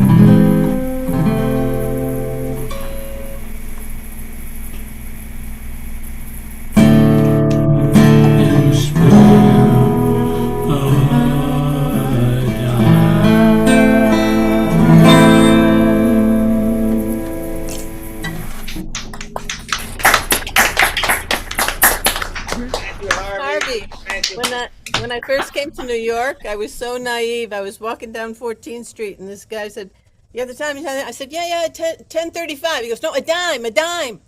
And spare a dime. Thank you, Harvey. Harvey, Thank you. when I first came to New York, I was so naive. I was walking down 14th Street, and this guy said, "You have the time?" I said, "Yeah, 10:35." He goes, "No, a dime, a dime."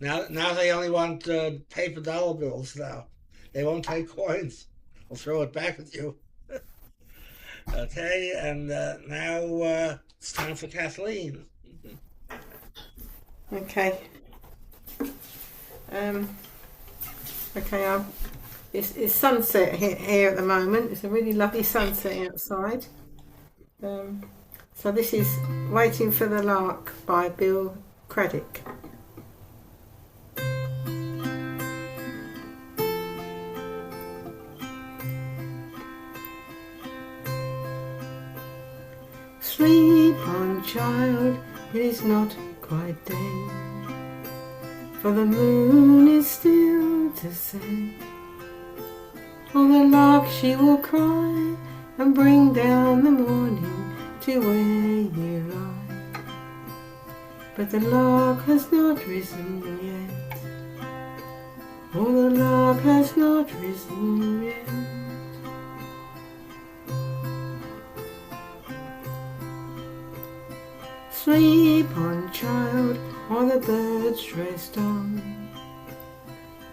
Now they only want paper dollar bills now. They won't take coins. I'll throw it back at you. Okay, and now it's time for Kathleen. Okay. Okay, it's sunset here at the moment. It's a really lovely sunset outside. So this is Waiting for the Lark by Bill Craddock. Sleep on, child, it is not quite day, for the moon is still to set. On the lark she will cry and bring down the morning to where you lie. But the lark has not risen yet. Oh, the lark has not risen yet. Sleep on, child, while the birds rest on.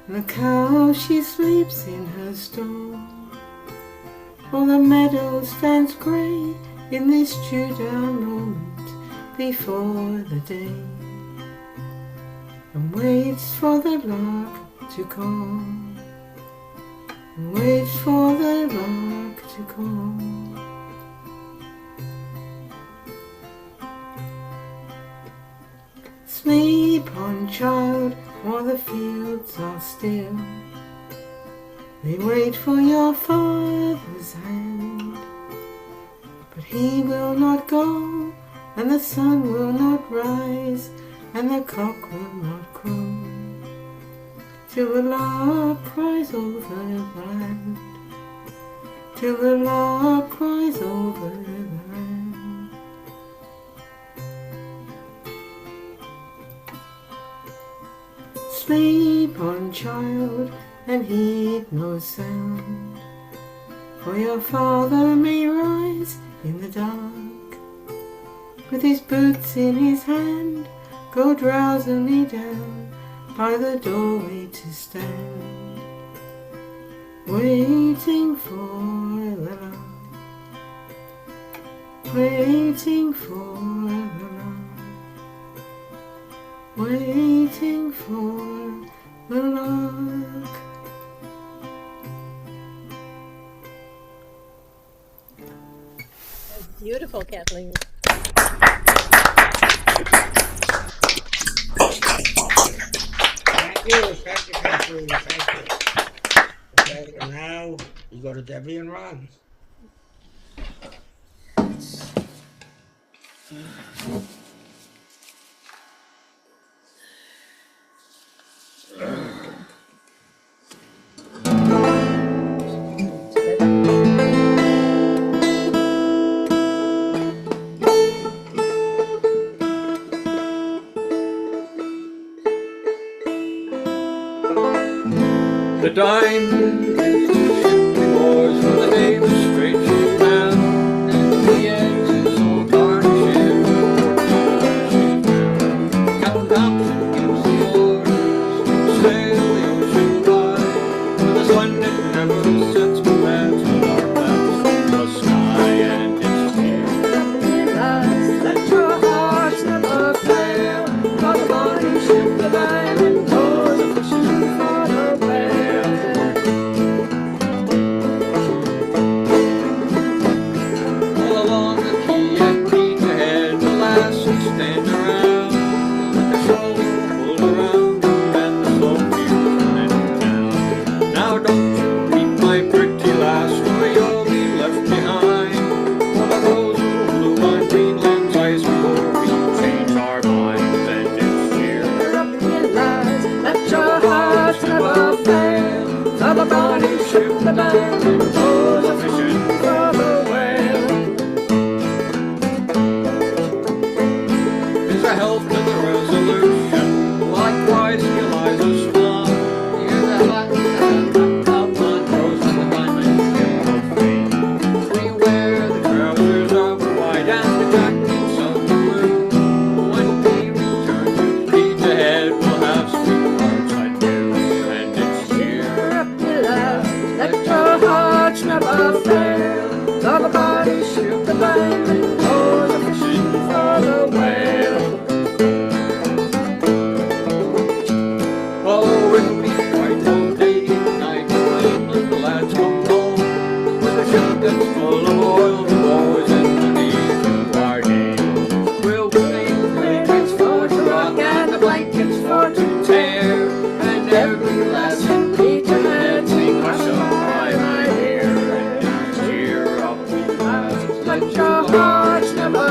And the cow, she sleeps in her stall. While the meadow stands grey in this dew-down moment before the day, and waits for the lark to call, and waits for the lark to call. Sleep on, child, while the fields are still. They wait for your father's hand, but he will not go, and the sun will not rise, and the cock will not crow, till the lark cries over the land, till the lark cries over the land. Sleep on, child, and heed no sound, for your father may rise in the dark, with his boots in his hand, go drowsily down by the doorway to stand, waiting for the lark, waiting for the lark, waiting for the lark. Beautiful, Kathleen. Thank you, Kathleen. Thank you. Okay, and now we go to Debbie and Ron. The diamond is the wars for the name of straight ship bound, and the edge is all garnished. Captain Thompson gives the orders to sail the ocean wide, with a sun that never sets commands on our backs from the sky, and it's here. Let your hearts never fail, for the morning ship, the diamond goes a fishing for the whale. All along the quay and beach ahead, the lasses stand around, with their shoulders pulled around, and the slow tears running down. Now don't you weep, my pretty lass, or you'll be left behind, for the rose will bloom on Greenland's ice before we change our minds, and it's here. Let your hearts never fail, for the morning ship, the diamond goes a fishing for the whale. Is a health to the Resolution, likewise Eliza Swan. Here's a hot top on rose of the diamond ship of fame. We wear the trousers of white and the jackets of blue. When we return to beach ahead, we'll have sweethearts like you, and it's here. Let your hearts never fail, for the morning ship, the diamond goes a fishing for the whale. Oh, it'll be quite cold day and night when the lads come home, with a ship that's full of oil, the boys and the knees of our name. We'll sing the blankets for to rock and the blankets for to tear, and every lass in beach ahead sing hush up my dear, and cheer up we lads. Let your hearts never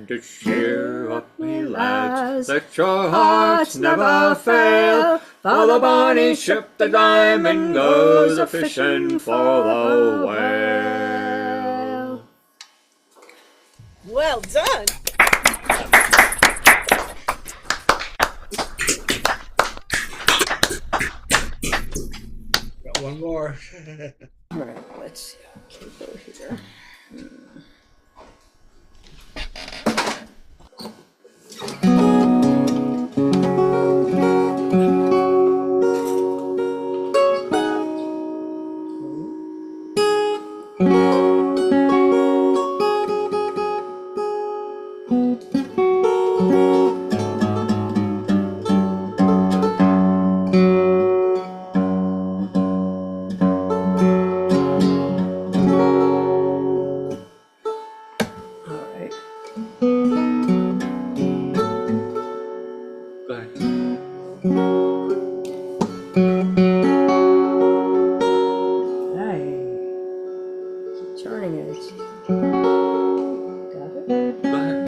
time to cheer up, me lads. Let your hearts never fail, for the bonny ship, the Diamond, goes a fishing for the whale. Well done. Got one more. All right, let's see. Okay, go here. Go ahead. Hey, keep turning it. Got it? Go ahead.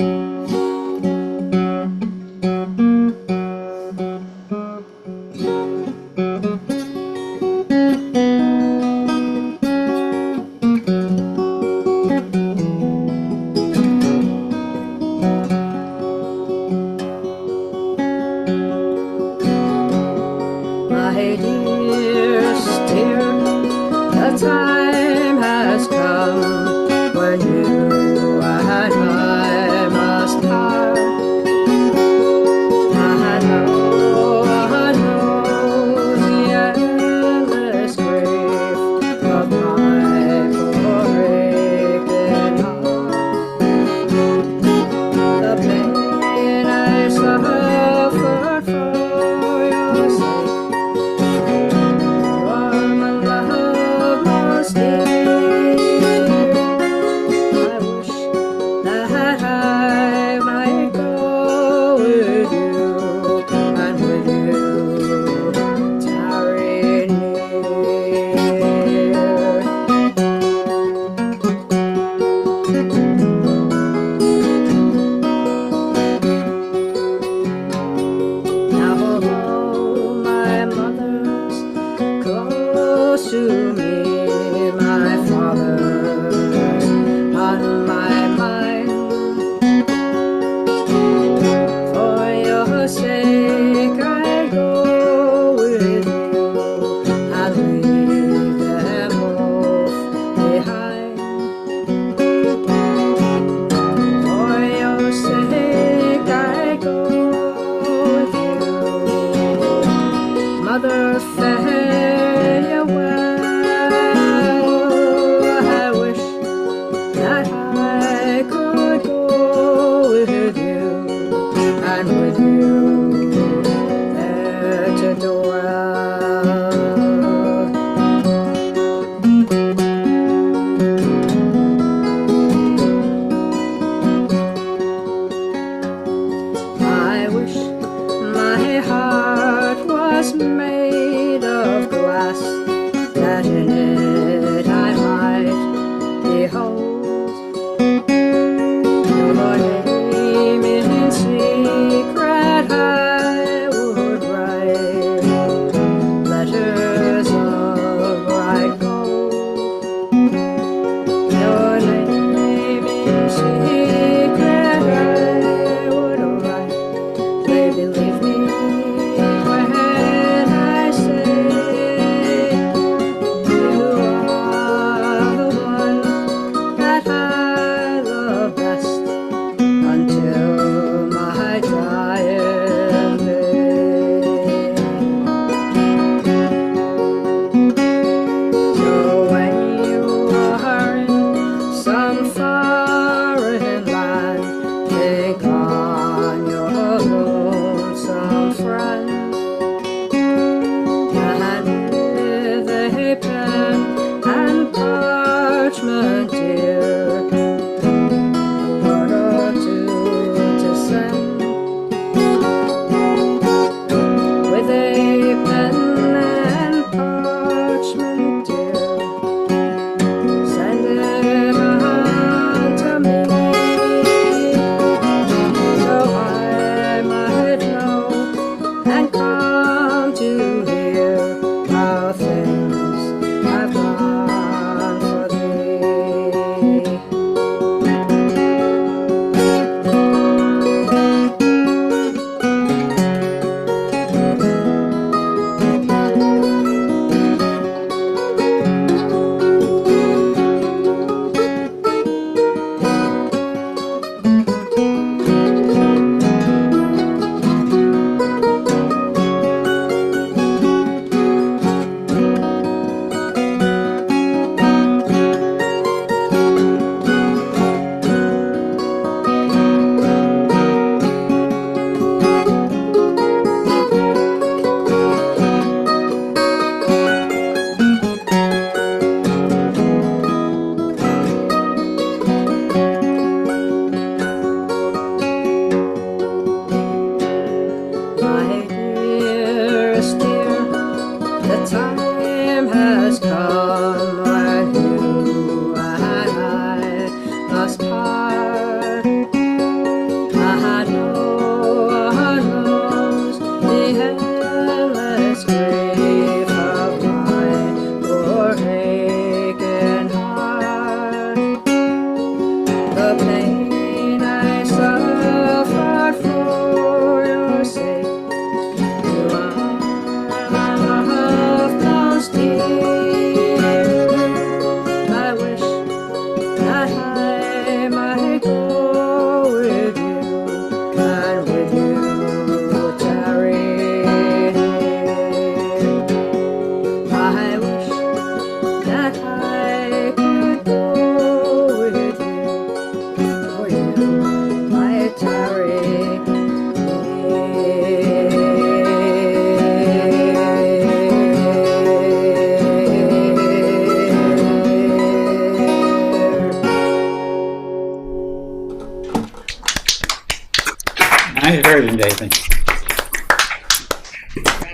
Nice version, Jason. Thank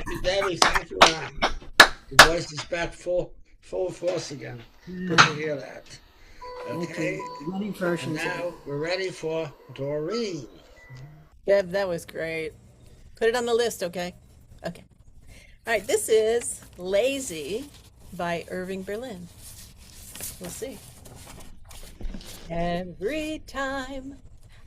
you, Debbie. Thank you, Ron. The voice is back full force again. Good to hear that. Okay, Many and versions of it. now we're ready for Doreen. Deb, that was great. Put it on the list, okay? Okay. All right, this is Lazy by Irving Berlin. We'll see. Every time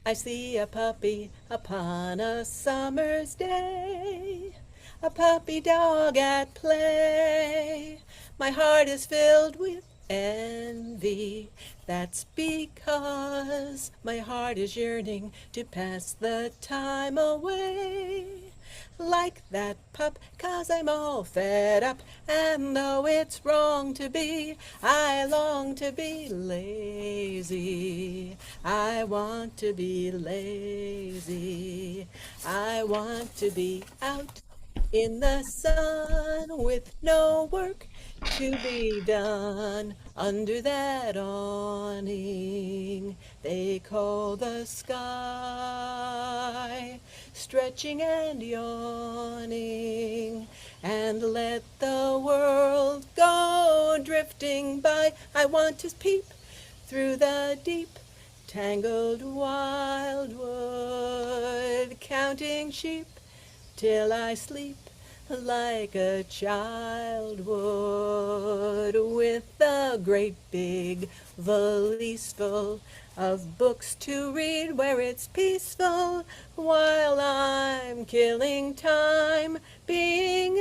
I see a puppy upon a summer's day, a puppy dog at play, my heart is filled with envy. That's because my heart is yearning to pass the time away. Like that pup, 'cause I'm all fed up, and though it's wrong to be, I long to be lazy. I want to be lazy. I want to be out in the sun with no work to be done under that awning they call the sky, stretching and yawning, and let the world go drifting by. I want to peep through the deep tangled wildwood, counting sheep till I sleep like a child would, with a great big valise full of books to read where it's peaceful, while I'm killing time being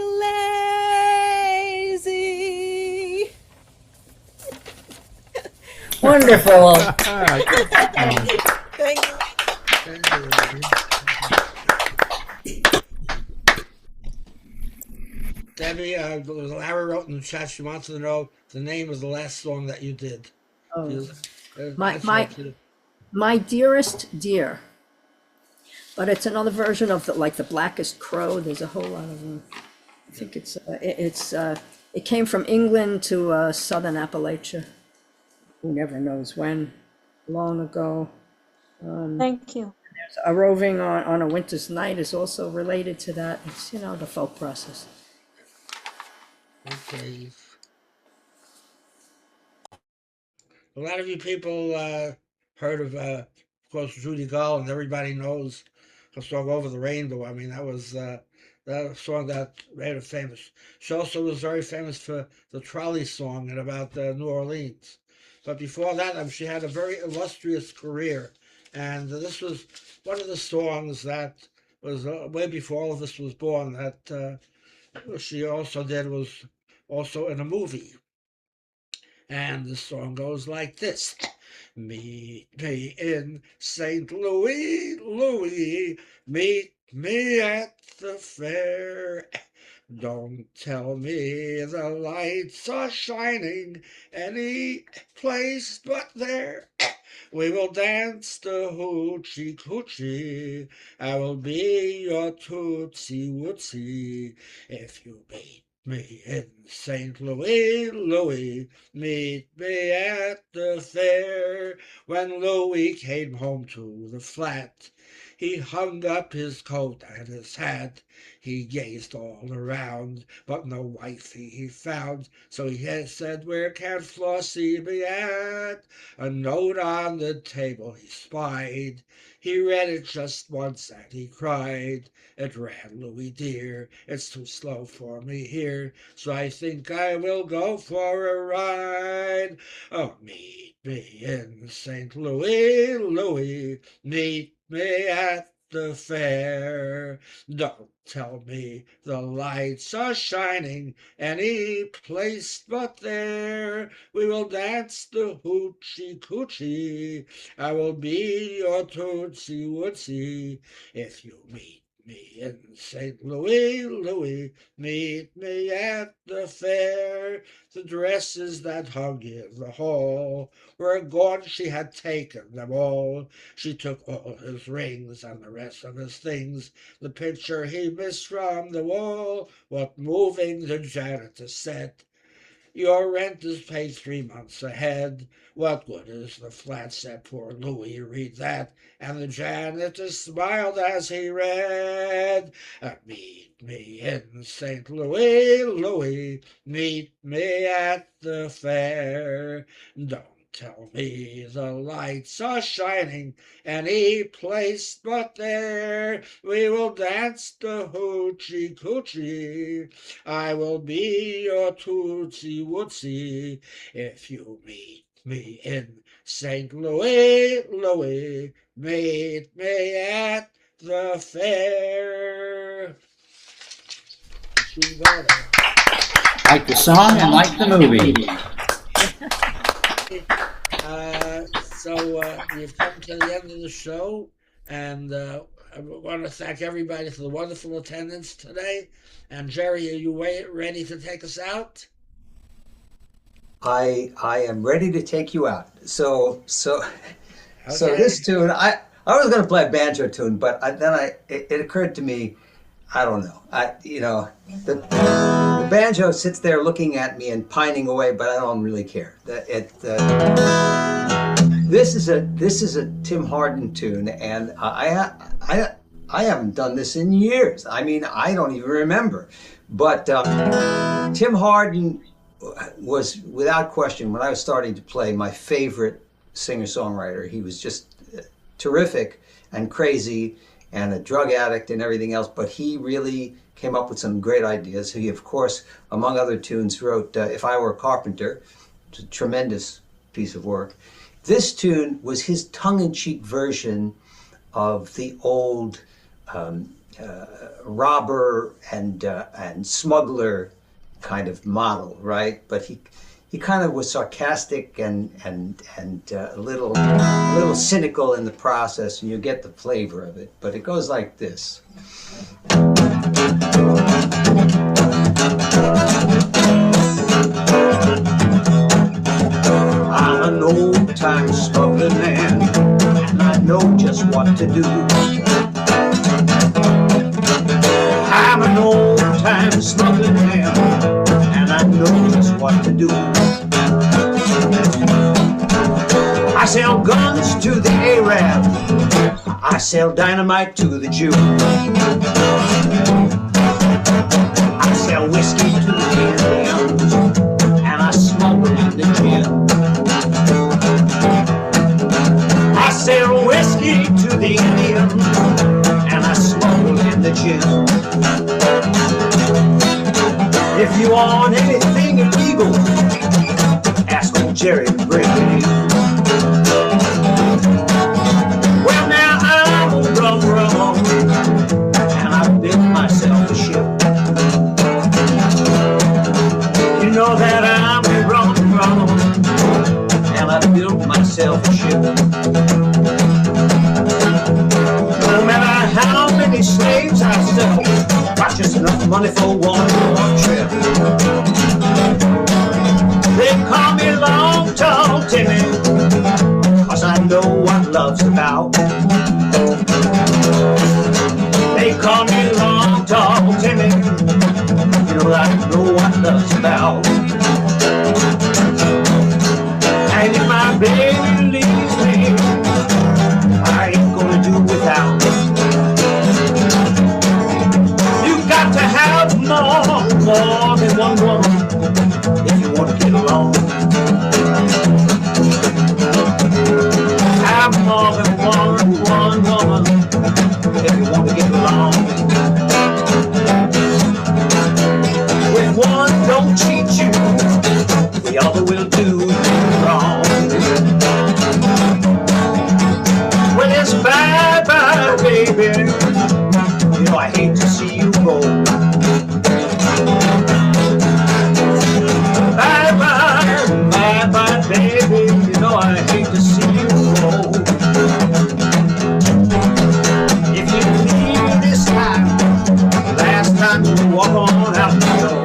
lazy. Wonderful. Thank you. Thank you. Thank you. Debbie, Larry wrote in the chat she wants to know the name of the last song that you did. Oh. My, My Dearest Dear. But it's another version of the Blackest Crow. There's a whole lot of them. I think it came from England to southern Appalachia. Who never knows when, long ago. Thank you. A roving on a winter's night is also related to that. It's, the folk process. Okay. A lot of you people heard of course, Judy Garland. Everybody knows her song "Over the Rainbow." I mean, that was the song that made her famous. She also was very famous for the trolley song and about New Orleans. But before that, she had a very illustrious career, and this was one of the songs that was way before all of this was born. That she also did was also in a movie. And the song goes like this. Meet me in St. Louis, Louis. Meet me at the fair. Don't tell me the lights are shining any place but there. We will dance the hoochie coochie. I will be your tootsie wootsie if you meet me in St. Louis, Louis. Meet me at the fair. When Louis came home to the flat, he hung up his coat and his hat. He gazed all around, but no wifey he found. So he had said, "Where can Flossie be at?" A note on the table he spied. He read it just once and he cried. It ran, "Louis dear, it's too slow for me here, so I think I will go for a ride. Oh, meet me in St. Louis, Louis. Meet me at the fair. Don't tell me the lights are shining any place but there. We will dance the hoochie coochie. I will be your tootsie wootsie if you meet me in St. Louis, Louis. Meet me at the fair. The dresses that hung in the hall were gone. She had taken them all. She took all his rings and the rest of his things. The picture he missed from the wall. What moving the janitor said. Your rent is paid 3 months ahead. What good is the flat set? Poor Louis read that, and the janitor smiled as he read. Meet me in St. Louis, Louis, meet me at the fair. Don't tell me the lights are shining any place but there. We will dance the hoochie coochie. I will be your tootsie wootsy if you meet me in St. Louis, Louis. Meet me at the fair. Like the song and like the movie. So we've come to the end of the show, and I want to thank everybody for the wonderful attendance today. And Jerry, are you ready to take us out? I am ready to take you out. So this tune, I was going to play a banjo tune, but it occurred to me, I don't know. The banjo sits there looking at me and pining away, but I don't really care. This is a Tim Hardin tune, and I haven't done this in years. I mean, I don't even remember. But Tim Hardin was, without question, when I was starting to play, my favorite singer-songwriter. He was just terrific and crazy and a drug addict and everything else, but he really came up with some great ideas. He, of course, among other tunes, wrote If I Were a Carpenter, which is a tremendous piece of work. This tune was his tongue-in-cheek version of the old robber and smuggler kind of model, right? But he kind of was sarcastic and a little cynical in the process, and you get the flavor of it. But it goes like this. I'm an old-time smuggling man, and I know just what to do. I'm an old-time smuggling man, and I know just what to do. I sell guns to the Arab, I sell dynamite to the Jew. I sell whiskey to the Indians, and I smuggle in the gin. I sell whiskey to the Indians, and I smuggle in the gin. If you want anything illegal, ask old Jerry to bring it in. Well, now I'm a rum, and I built myself a ship. You know that I'm a rum, and I built myself a ship. No matter how many slaves I sell, got just enough money for one trip. They call me Long Tall Timmy, 'cause I know what love's about. They call me Long Tall Timmy, you know I know what love's about. And if my baby leaves me, I ain't gonna do without. You got to have more than one woman if you want to get along. Have more than one woman if you want to get along. If one don't cheat you, the other will do you wrong. Well, it's bye-bye, baby. You know I hate to see you go. Bye-bye, bye-bye, baby. You know I hate to see you go. If you leave me this time, last time you walk on out the door.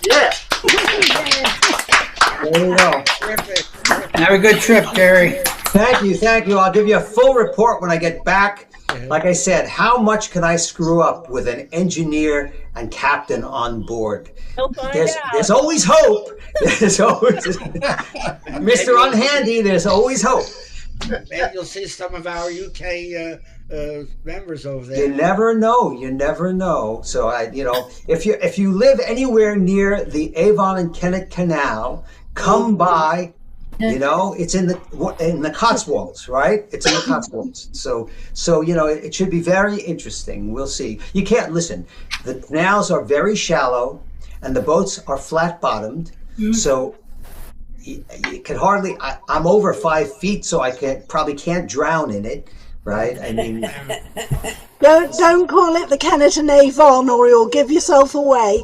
Yeah. There you go. Have a good trip, Jerry. Thank you, thank you. I'll give you a full report when I get back. Like I said, how much can I screw up with an engineer and captain on board? He'll find There's out. always hope. There's always, Mr. Unhandy, there's always hope. Maybe you'll see some of our UK members over there. You never know. You never know. So if you live anywhere near the Avon and Kennet Canal, come by. It's in the Cotswolds, right? It's in the Cotswolds. So it should be very interesting. We'll see. You can't listen. The canals are very shallow, and the boats are flat bottomed. So you can hardly. I'm over 5 feet, so I probably can't drown in it, right? I mean, Don't call it the Kennet and Avon, or you'll give yourself away.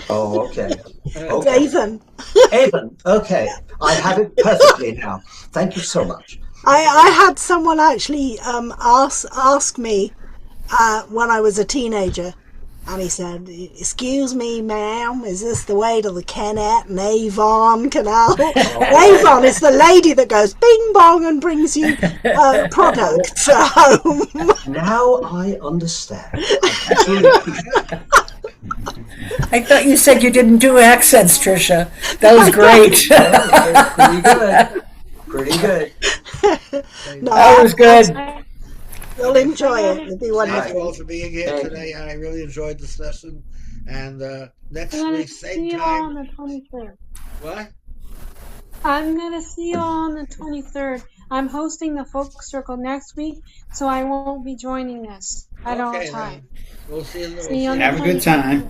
Oh, okay. Avon. Avon. Okay, I have it perfectly now. Thank you so much. I had someone actually ask me when I was a teenager, and he said, "Excuse me, ma'am, is this the way to the Kennet and Avon Canal?" Avon is the lady that goes bing bong and brings you products home. Now I understand. I thought you said you didn't do accents, Tricia. That was great. Pretty good. No, That was good. You'll enjoy it. It'll be Thank you all wonderful. for being here today. I really enjoyed the session. And next I'm gonna week, see same you all on time. the 23rd. What? I'm gonna see you all on the 23rd. I'm hosting the folk circle next week, so I won't be joining this at all Okay, time. then. We'll see you. See you on the Have a good 23rd. time.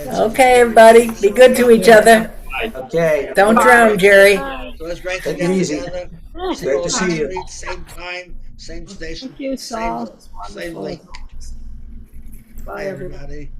Okay, everybody, be good to each other. Okay. Don't drown, Jerry. So it's great to Take it get easy. together. Great to see you. Week, same time, same station. Thank you, Saul. Same link. Bye, Bye, everybody. everybody.